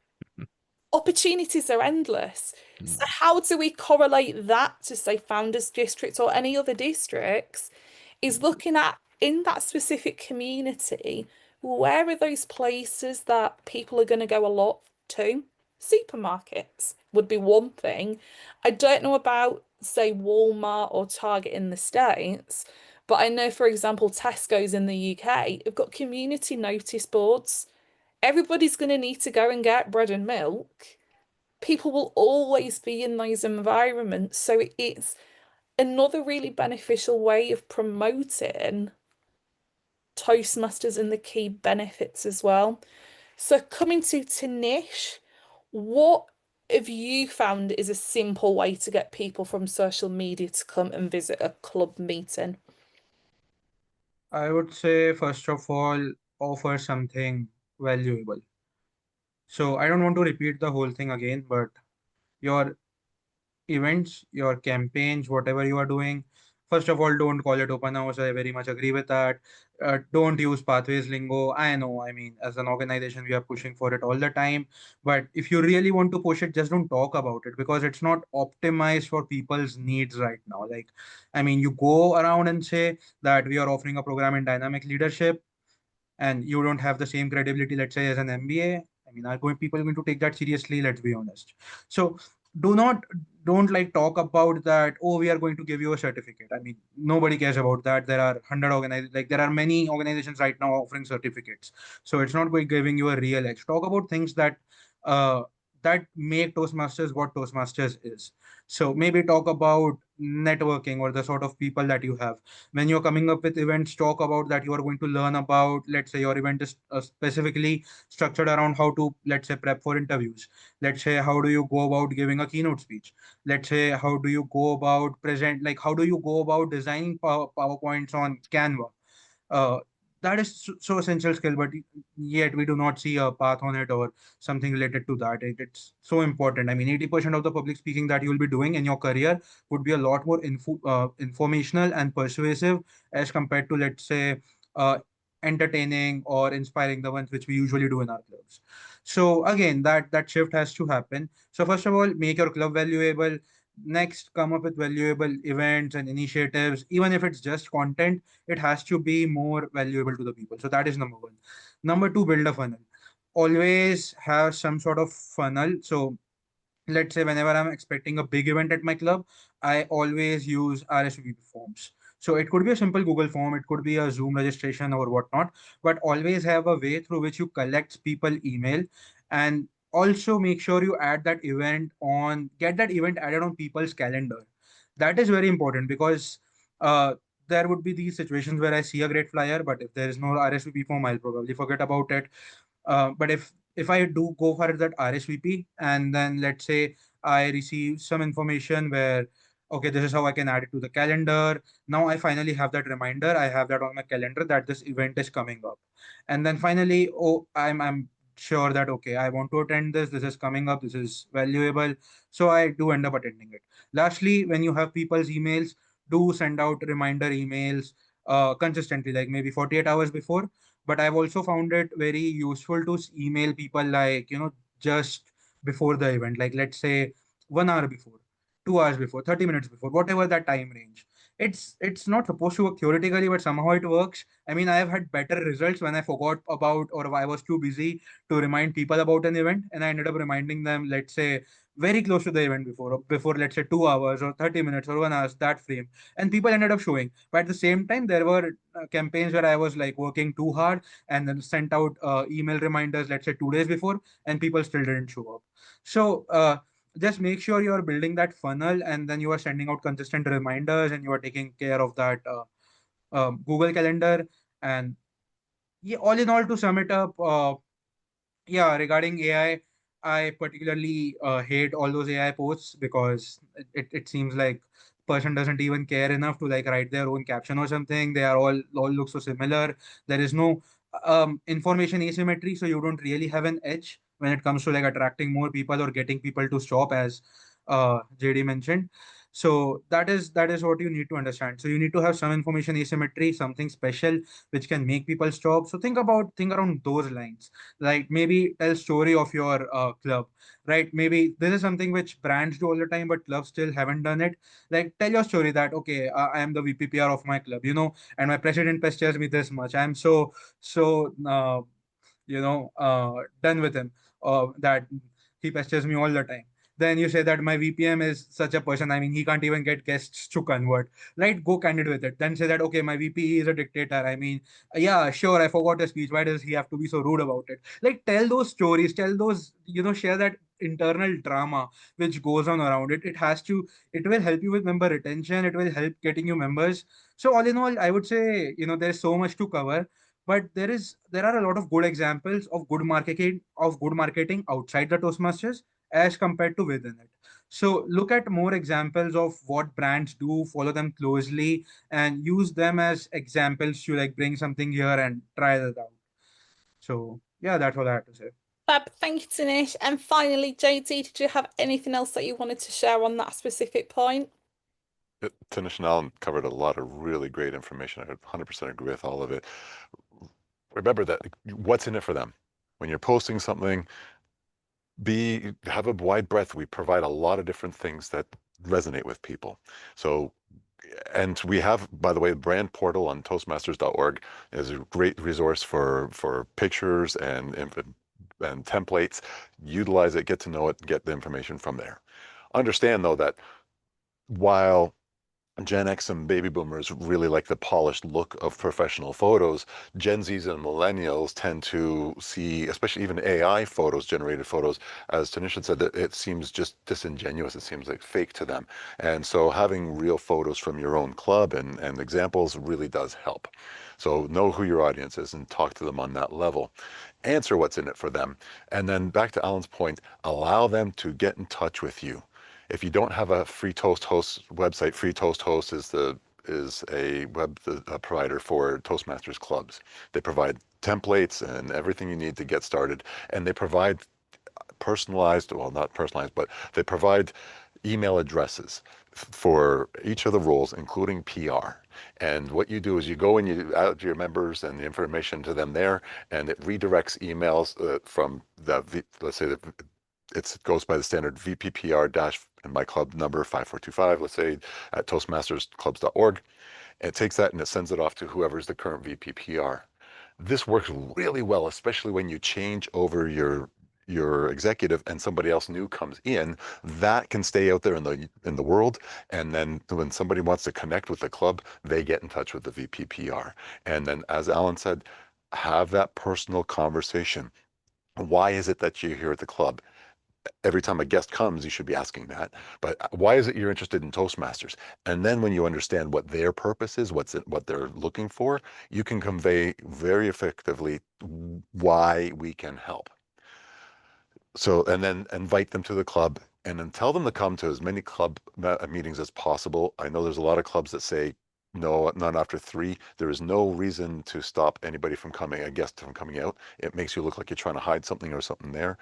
opportunities are endless. So
Mm.
how do we correlate that to say Founders District or any other districts? Is looking at in that specific community, where are those places that people are going to go a lot to? Supermarkets would be one thing. I don't know about, say, Walmart or Target in the States, but I know, for example, Tesco's in the UK have got community notice boards. Everybody's going to need to go and get bread and milk. People will always be in those environments. So it's another really beneficial way of promoting Toastmasters and the key benefits as well. So coming to Tanish, what have you found is a simple way to get people from social media to come and visit a club meeting?
I would say, first of all, offer something valuable. So I don't want to repeat the whole thing again, but your events, your campaigns, whatever you are doing, first of all, don't call it open house. I very much agree with that. Don't use pathways lingo. I know, I mean, as an organization, we are pushing for it all the time. But if you really want to push it, just don't talk about it because it's not optimized for people's needs right now. Like, I mean, you go around and say that we are offering a program in dynamic leadership and you don't have the same credibility, let's say, as an MBA. I mean, are going people going to take that seriously? Let's be honest. So do not don't like talk about that. Oh, we are going to give you a certificate. I mean, nobody cares about that. There are there are many organizations right now offering certificates. So it's not going giving you a real edge. Talk about things uh, that make Toastmasters what Toastmasters is. So maybe talk about networking or the sort of people that you have when you're coming up with events. Talk about that you are going to learn about, let's say your event is specifically structured around how to, let's say, prep for interviews. Let's say how do you go about giving a keynote speech. Let's say how do you go about present, like how do you go about designing powerpoints on Canva. uh, that is so essential skill, but yet we do not see a path on it or something related to that. It's so important. I mean, 80% of the public speaking that you will be doing in your career would be a lot more informational and persuasive as compared to, let's say, uh, entertaining or inspiring, the ones which we usually do in our clubs. So again, that shift has to happen. So first of all, make your club valuable. Next, come up with valuable events and initiatives. Even if it's just content, it has to be more valuable to the people. So that is number one. Number two, build a funnel. Always have some sort of funnel. So let's say whenever I'm expecting a big event at my club, I always use RSVP forms. So it could be a simple Google form, it could be a Zoom registration or whatnot, but always have a way through which you collect people email, and also make sure you add that event on, get that event added on people's calendar. That is very important because uh, there would be these situations where I see a great flyer, but if there is no RSVP form, I'll probably forget about it. But if I do go for that RSVP and then let's say I receive some information where, okay, this is how I can add it to the calendar. Now I finally have that reminder. I have that on my calendar that this event is coming up. And then finally, oh, I'm sure that, okay, I want to attend this. This is coming up. This is valuable. So I do end up attending it. Lastly, when you have people's emails, do send out reminder emails consistently, like maybe 48 hours before. But I've also found it very useful to email people, like, just before the event, like let's say 1 hour before, 2 hours before, 30 minutes before, whatever that time range. It's not supposed to work theoretically, but somehow it works. I mean, I have had better results when I forgot about, or I was too busy to remind people about an event, and I ended up reminding them, let's say very close to the event before let's say 2 hours or 30 minutes or 1 hour, that frame, and people ended up showing. But at the same time, there were campaigns where I was like working too hard and then sent out email reminders, let's say 2 days before, and people still didn't show up. So just make sure you are building that funnel, and then you are sending out consistent reminders, and you are taking care of that Google Calendar. And yeah, all in all, to sum it up, yeah, regarding AI, I particularly hate all those AI posts because it seems like person doesn't even care enough to like write their own caption or something. They are all look so similar. There is no information asymmetry, so you don't really have an edge when it comes to like attracting more people or getting people to shop, as JD mentioned. So that is what you need to understand. So you need to have some information asymmetry, something special which can make people stop. So think around those lines, like maybe tell story of your club, right? Maybe this is something which brands do all the time but clubs still haven't done it. Like tell your story that okay, I am the VPPR of my club, and my president pesters me this much. I'm so done with him, that he pesters me all the time. Then you say that my VPM is such a person. I mean, he can't even get guests to convert. Right? Go candid with it. Then say that okay, my VP is a dictator. I mean, yeah, sure, I forgot his speech. Why does he have to be so rude about it? Like, tell those stories. Tell those. Share that internal drama which goes on around it. It will help you with member retention. It will help getting you members. So all in all, I would say there's so much to cover, but there are a lot of good examples of good marketing outside the Toastmasters as compared to within it. So look at more examples of what brands do, follow them closely, and use them as examples to like bring something here and try that out. So yeah, that's all I have to say.
Fab, thank you, Tanish. And finally, JD, did you have anything else that you wanted to share on that specific point?
Tanish and Alan covered a lot of really great information. I 100% agree with all of it. Remember that what's in it for them. When you're posting something, have a wide breadth. We provide a lot of different things that resonate with people. So, and we have, by the way, the brand portal on Toastmasters.org is a great resource for pictures and templates. Utilize it, get to know it, get the information from there. Understand though that while Gen X and baby boomers really like the polished look of professional photos, Gen Zs and millennials tend to see, especially even AI photos, generated photos, as Tanisha said, that it seems just disingenuous. It seems like fake to them. And so having real photos from your own club and examples really does help. So know who your audience is and talk to them on that level. Answer what's in it for them. And then back to Alan's point, allow them to get in touch with you. If you don't have a Free Toast Host website, Free Toast Host is a web provider for Toastmasters clubs. They provide templates and everything you need to get started, and they provide personalized, well, not personalized, but they provide email addresses for each of the roles, including PR. And what you do is you go and you add your members and the information to them there, and it redirects emails from let's say it goes by the standard VPPR dash and my club number 5425, let's say at toastmastersclubs.org. And it takes that and it sends it off to whoever's the current VPPR. This works really well, especially when you change over your executive and somebody else new comes in. That can stay out there in the world, and then when somebody wants to connect with the club, they get in touch with the VPPR. And then, as Alan said, have that personal conversation. Why is it that you're here at the club? Every time a guest comes, you should be asking that. But why is it you're interested in Toastmasters? And then when you understand what their purpose is, what they're looking for, you can convey very effectively why we can help. So, and then invite them to the club and then tell them to come to as many club meetings as possible. I know there's a lot of clubs that say, no, not after 3. There is no reason to stop anybody from coming, a guest from coming out. It makes you look like you're trying to hide something or something there.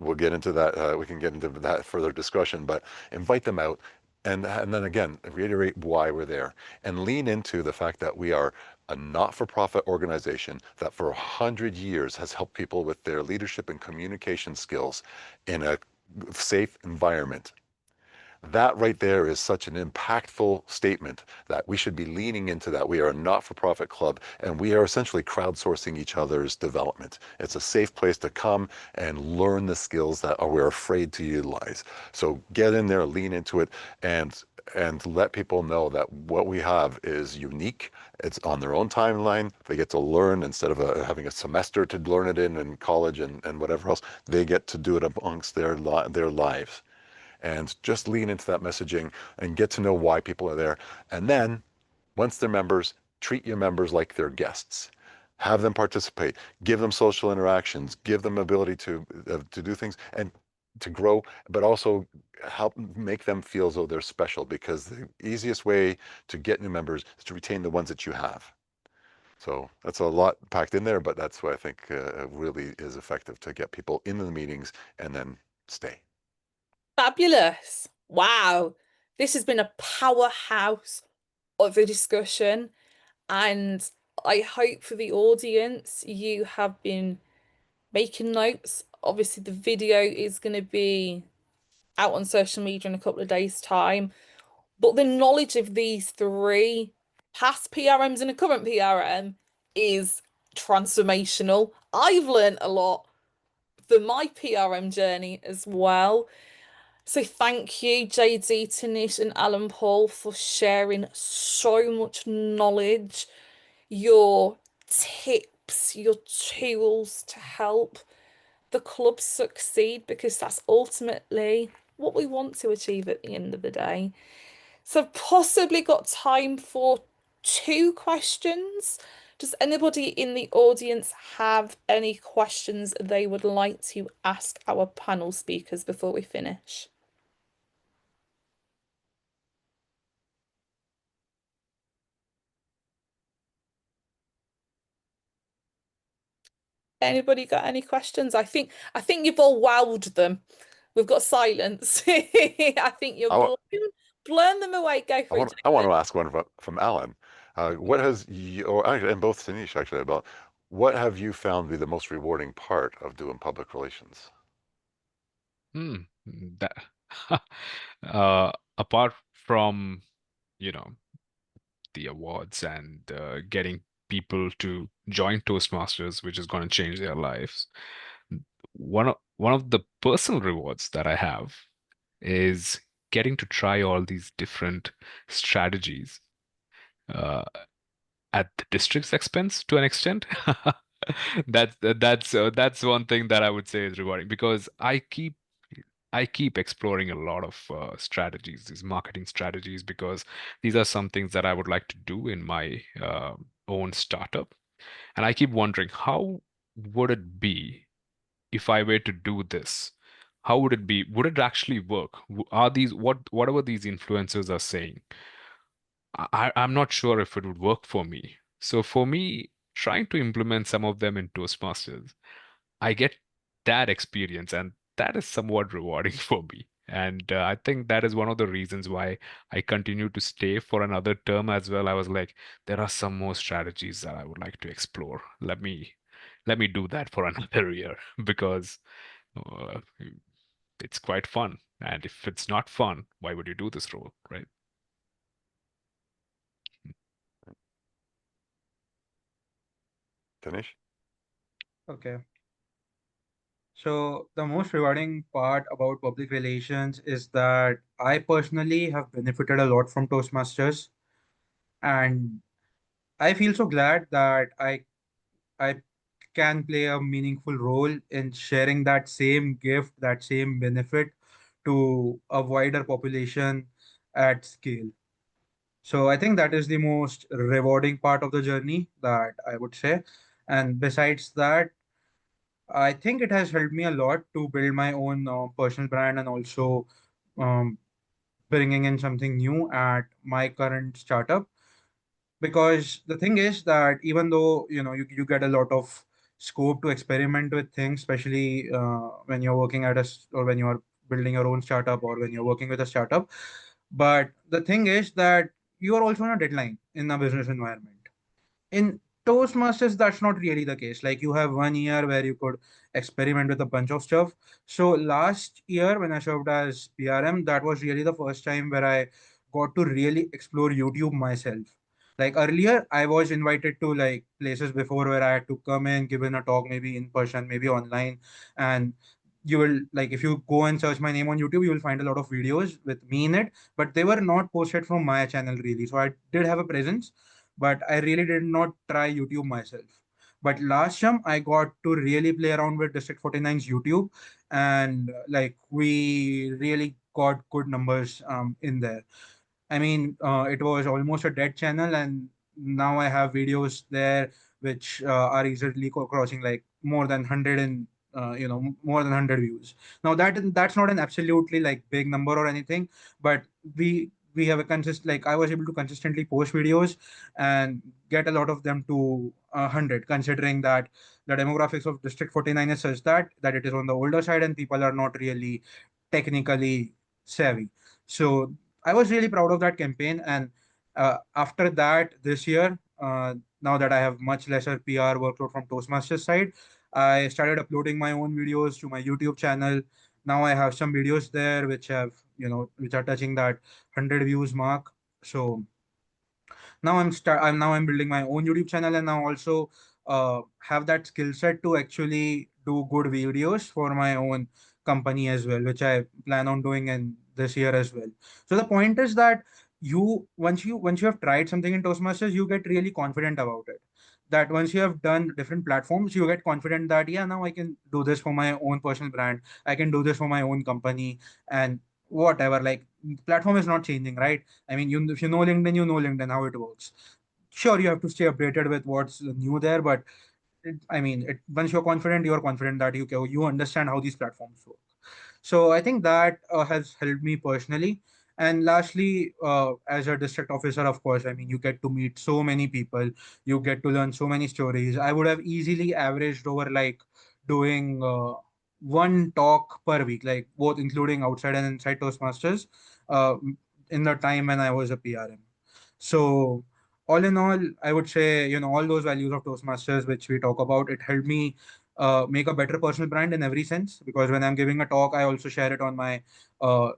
We'll get into that. We can get into that further discussion, but invite them out. And then again, reiterate why we're there and lean into the fact that we are a not-for-profit organization that for 100 years has helped people with their leadership and communication skills in a safe environment. That right there is such an impactful statement that we should be leaning into that. We are a not-for-profit club, and we are essentially crowdsourcing each other's development. It's a safe place to come and learn the skills that we're afraid to utilize. So get in there, lean into it, and let people know that what we have is unique. It's on their own timeline. They get to learn instead of having a semester to learn it in college and whatever else. They get to do it amongst their lives. And just lean into that messaging and get to know why people are there. And then once they're members, treat your members like they're guests. Have them participate, give them social interactions, give them ability to do things and to grow, but also help make them feel as though they're special, because the easiest way to get new members is to retain the ones that you have. So that's a lot packed in there, but that's what I think really is effective to get people into the meetings and then stay.
Fabulous. Wow. This has been a powerhouse of a discussion, and I hope for the audience you have been making notes. Obviously, the video is going to be out on social media in a couple of days' time, but the knowledge of these three past PRMs and a current PRM is transformational. I've learned a lot for my PRM journey as well. So thank you, JD, Tanish, and Alan Paul, for sharing so much knowledge, your tips, your tools to help the club succeed, because that's ultimately what we want to achieve at the end of the day. So I've possibly got time for 2 questions. Does anybody in the audience have any questions they would like to ask our panel speakers before we finish? Anybody got any questions? I think you've all wowed them. We've got silence. I think you're blown them away. Go for it,
I want
Jacob.
to ask one from Alan. What has you, or actually, and both Tanish actually, about what have you found to be the most rewarding part of doing public relations?
That apart from, you know, the awards and getting people to join Toastmasters, which is going to change their lives, one of the personal rewards that I have is getting to try all these different strategies uh, at the district's expense to an extent. That's one thing that I would say is rewarding, because I keep exploring a lot of strategies, these marketing strategies, because these are some things that I would like to do in my own startup. And I keep wondering, how would it be if I were to do this? How would it be? Would it actually work? Are these whatever these influencers are saying? I'm not sure if it would work for me. So for me, trying to implement some of them in Toastmasters, I get that experience, and that is somewhat rewarding for me. And I think that is one of the reasons why I continue to stay for another term as well. I was like, there are some more strategies that I would like to explore. Let me do that for another year, because uh, it's quite fun. And if it's not fun, why would you do this role, right?
Tanish?
Okay. So the most rewarding part about public relations is that I personally have benefited a lot from Toastmasters, and I feel so glad that I can play a meaningful role in sharing that same gift, that same benefit to a wider population at scale. So I think that is the most rewarding part of the journey, that I would say. And besides that, I think it has helped me a lot to build my own personal brand, and also um, bringing in something new at my current startup. Because the thing is that even though you get a lot of scope to experiment with things, especially when you're working or when you're building your own startup, or when you're working with a startup, but the thing is that you are also on a deadline in a business environment. In Toastmasters, that's not really the case. Like you have 1 year where you could experiment with a bunch of stuff. So last year when I served as PRM, that was really the first time where I got to really explore YouTube myself. Like earlier, I was invited to like places before where I had to come in, give in a talk, maybe in person, maybe online. And you will like if you go and search my name on YouTube, you will find a lot of videos with me in it, but they were not posted from my channel really. So I did have a presence, but I really did not try YouTube myself. But last time I got to really play around with District 49's YouTube, and like we really got good numbers in there. I mean, it was almost a dead channel, and now I have videos there which are easily crossing like more than 100 and more than 100 views. Now that's not an absolutely like big number or anything, but we have a consist like I was able to consistently post videos and get a lot of them to 100, considering that the demographics of District 49 is such that it is on the older side and people are not really technically savvy. So I was really proud of that campaign. And after that, this year, now that I have much lesser PR workload from Toastmasters side, I started uploading my own videos to my YouTube channel. Now I have some videos there which have, which are touching that 100 views mark. So now I'm building my own YouTube channel, and now also have that skill set to actually do good videos for my own company as well, which I plan on doing in this year as well. So the point is that once you have tried something in Toastmasters, you get really confident about it. That once you have done different platforms, you get confident that yeah, now I can do this for my own personal brand. I can do this for my own company, and whatever. Like platform is not changing, right? I mean, if you know LinkedIn, you know LinkedIn, how it works. Sure, you have to stay updated with what's new there, but once you're confident that you understand how these platforms work. So I think that has helped me personally. And lastly, as a district officer, of course, I mean, you get to meet so many people, you get to learn so many stories. I would have easily averaged over like doing one talk per week, like both including outside and inside Toastmasters, uh, in the time when I was a PRM. So all in all, I would say, all those values of Toastmasters, which we talk about, it helped me make a better personal brand in every sense. Because when I'm giving a talk, I also share it on my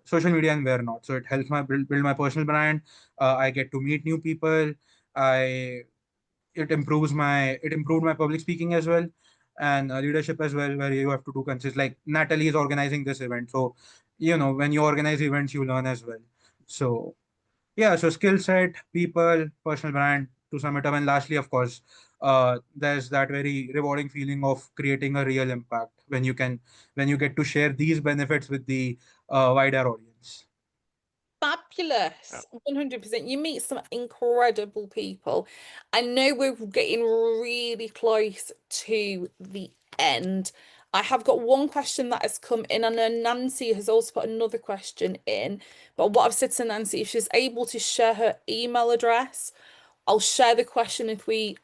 social media and where not. So it helps my build my personal brand. I get to meet new people. I it improved my public speaking as well, and leadership as well, where you have to do consist like Natalie is organizing this event. So when you organize events, you learn as well. So yeah, so skill set, people, personal brand, to sum it up. And lastly, of course, there's that very rewarding feeling of creating a real impact when you get to share these benefits with the wider audience.
Fabulous. 100%. You meet some incredible people. I know we're getting really close to the end. I have got one question that has come in, and then Nancy has also put another question in. But what I've said to Nancy, if she's able to share her email address, I'll share the question if we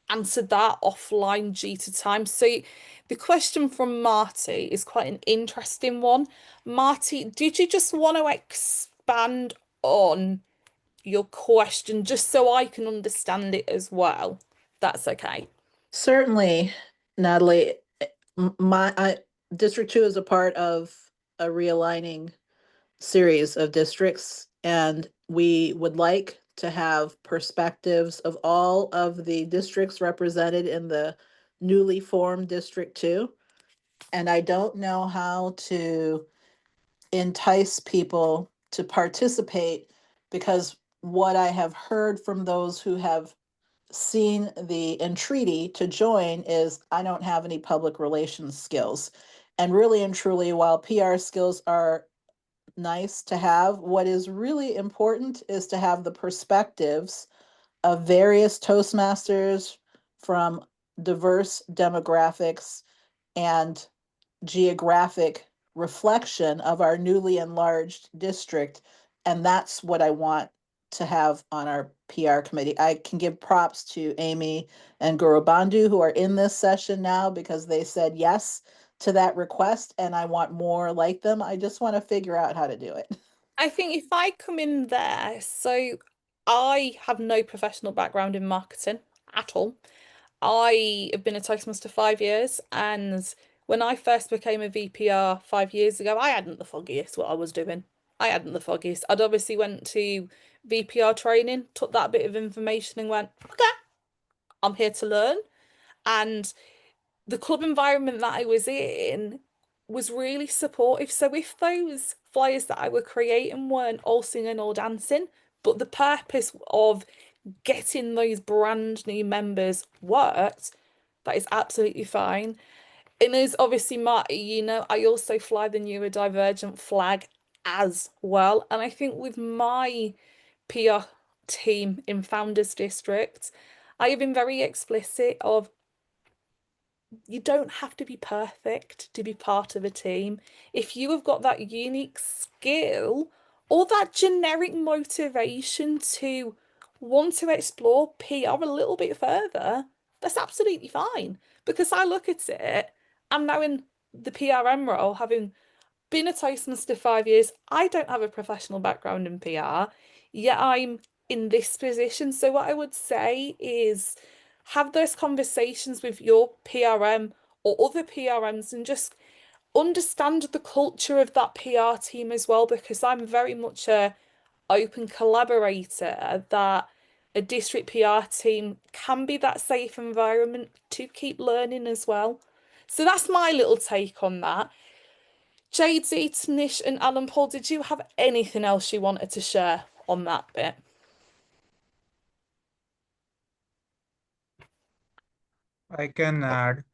answered that offline due to time. So the question from Marty is quite an interesting one. Marty, did you just want to expand on your question just so I can understand it as well? That's okay.
Certainly, Natalie. District 2 is a part of a realigning series of districts, and we would like to have perspectives of all of the districts represented in the newly formed District 2. And I don't know how to entice people to participate, because what I have heard from those who have seen the entreaty to join is I don't have any public relations skills. And really and truly, while PR skills are nice to have, what is really important is to have the perspectives of various Toastmasters from diverse demographics and geographic reflection of our newly enlarged district. And that's what I want to have on our PR committee. I can give props to Amy and Guru Bandhu, who are in this session now, because they said yes to that request, and I want more like them. I just want to figure out how to do it.
I think if I come in there, so I have no professional background in marketing. at all. I have been a Toastmaster 5 years, and when I first became a VPR 5 years ago, I hadn't the foggiest what I was doing. I hadn't the foggiest. I'd obviously went to VPR training, took that bit of information and went, okay, I'm here to learn. And the club environment that I was in was really supportive. So if those flyers that I were creating weren't all singing or dancing, but the purpose of getting those brand new members worked, that is absolutely fine. And as obviously Marty, I also fly the neurodivergent flag as well. And I think with my PR team in Founders District, I have been very explicit of you don't have to be perfect to be part of a team. If you have got that unique skill or that generic motivation to want to explore PR a little bit further, that's absolutely fine. Because I look at it, I'm now in the PRM role, having been a Toastmaster 5 years. I don't have a professional background in PR, yet I'm in this position. So what I would say is have those conversations with your PRM or other PRMs and just understand the culture of that PR team as well, because I'm very much a open collaborator that a district PR team can be that safe environment to keep learning as well. So that's my little take on that. Jade, Tanish, and Alan Paul, did you have anything else you wanted to share on that bit?
I can add.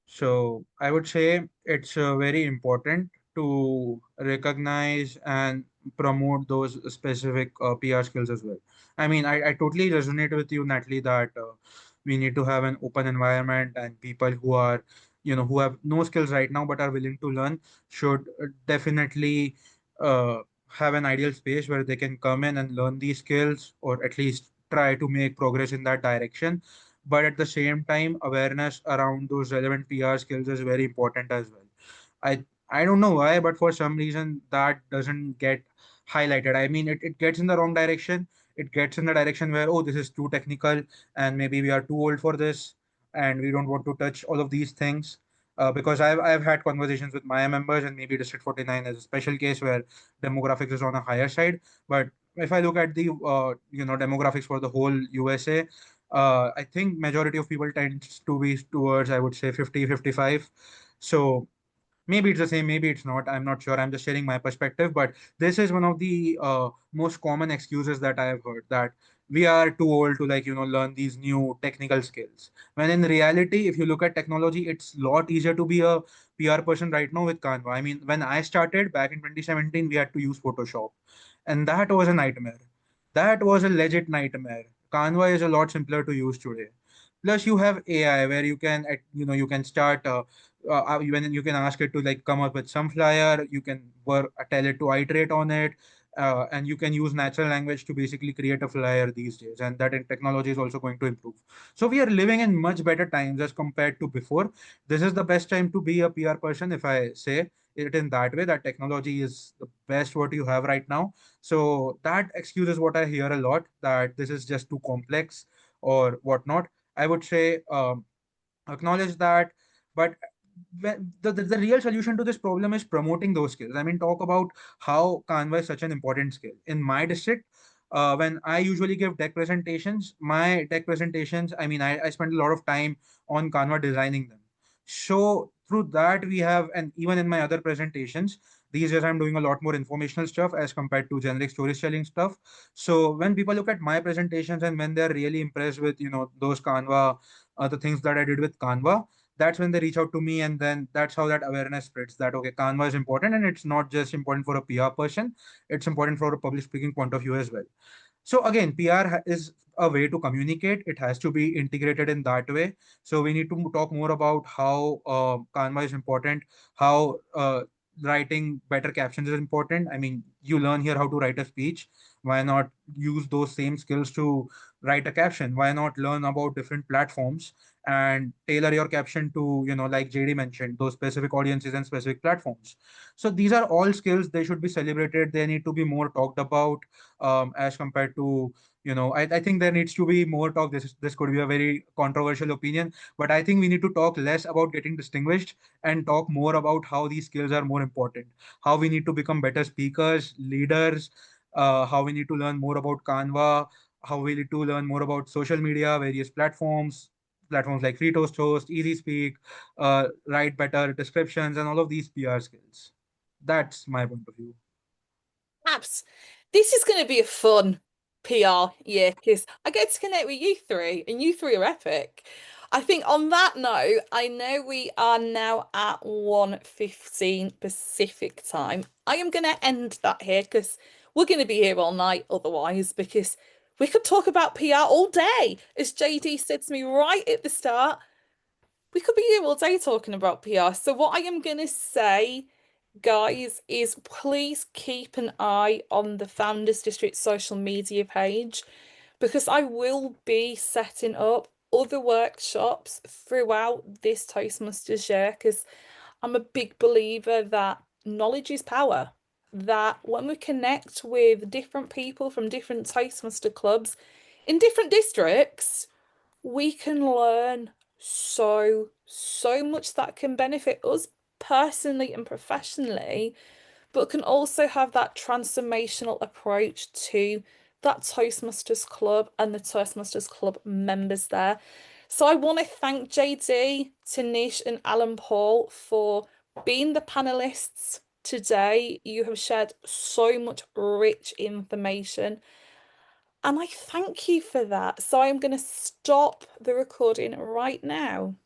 So I would say it's very important to recognize and promote those specific PR skills as well. I mean, I totally resonate with you, Natalie, that we need to have an open environment, and people who are, who have no skills right now but are willing to learn should definitely uh, have an ideal space where they can come in and learn these skills, or at least try to make progress in that direction. But at the same time, awareness around those relevant PR skills is very important as well. I don't know why, but for some reason that doesn't get highlighted. I mean, it gets in the wrong direction. It gets in the direction where, oh, this is too technical, and maybe we are too old for this, and we don't want to touch all of these things. Because I've had conversations with my members, and maybe District 49 is a special case where demographics is on a higher side. But if I look at the demographics for the whole USA, I think majority of people tends to be towards, I would say, 50, 55. So maybe it's the same, maybe it's not. I'm not sure. I'm just sharing my perspective. But this is one of the most common excuses that I have heard, that we are too old to learn these new technical skills. When in reality, if you look at technology, it's a lot easier to be a PR person right now with Canva. I mean, when I started back in 2017, we had to use Photoshop, and that was a nightmare. That was a legit nightmare. Canva is a lot simpler to use today. Plus, you have AI where you can, you can start when you can ask it to come up with some flyer. You can tell it to iterate on it, and you can use natural language to basically create a flyer these days. And that in technology is also going to improve. So we are living in much better times as compared to before. This is the best time to be a PR person, if I say it in that way. That technology is the best what you have right now. So that excuse is what I hear a lot, that this is just too complex or whatnot. I would say acknowledge that, but the real solution to this problem is promoting those skills. I mean, talk about how Canva is such an important skill. In my district, when I usually give deck presentations, I mean, I spend a lot of time on Canva designing them. So through that, we have, and even in my other presentations, these days I'm doing a lot more informational stuff as compared to generic storytelling stuff. So when people look at my presentations and when they're really impressed with, those Canva, the things that I did with Canva, that's when they reach out to me. And then that's how that awareness spreads, that, okay, Canva is important, and it's not just important for a PR person, it's important for a public speaking point of view as well. So again, PR is a way to communicate. It has to be integrated in that way. So we need to talk more about how Canva is important, how writing better captions is important. I mean, you learn here how to write a speech. Why not use those same skills to write a caption? Why not learn about different platforms and tailor your caption to, like JD mentioned, those specific audiences and specific platforms. So these are all skills. They should be celebrated. They need to be more talked about, as compared to, I think there needs to be more talk. This could be a very controversial opinion, but I think we need to talk less about getting distinguished and talk more about how these skills are more important, how we need to become better speakers, leaders, how we need to learn more about Canva, how we need to learn more about social media, various platforms like Free Toast Host, Easy Speak, write better descriptions, and all of these PR skills. That's my point of view.
Abs, this is going to be a fun PR year because I get to connect with you three, and you three are epic. I think on that note, I know we are now at 1:15 Pacific time. I am going to end that here because we're going to be here all night otherwise, because we could talk about PR all day. As JD said to me right at the start, we could be here all day talking about PR. So what I am going to say, guys, is please keep an eye on the Founders District social media page, because I will be setting up other workshops throughout this Toastmasters year, because I'm a big believer that knowledge is power. That when we connect with different people from different Toastmaster clubs in different districts, we can learn so much that can benefit us personally and professionally, but can also have that transformational approach to that Toastmasters Club and the Toastmasters Club members there. So I want to thank JD, Tanish, and Alan Paul for being the panelists today. You have shared so much rich information, and I thank you for that. So I'm going to stop the recording right now.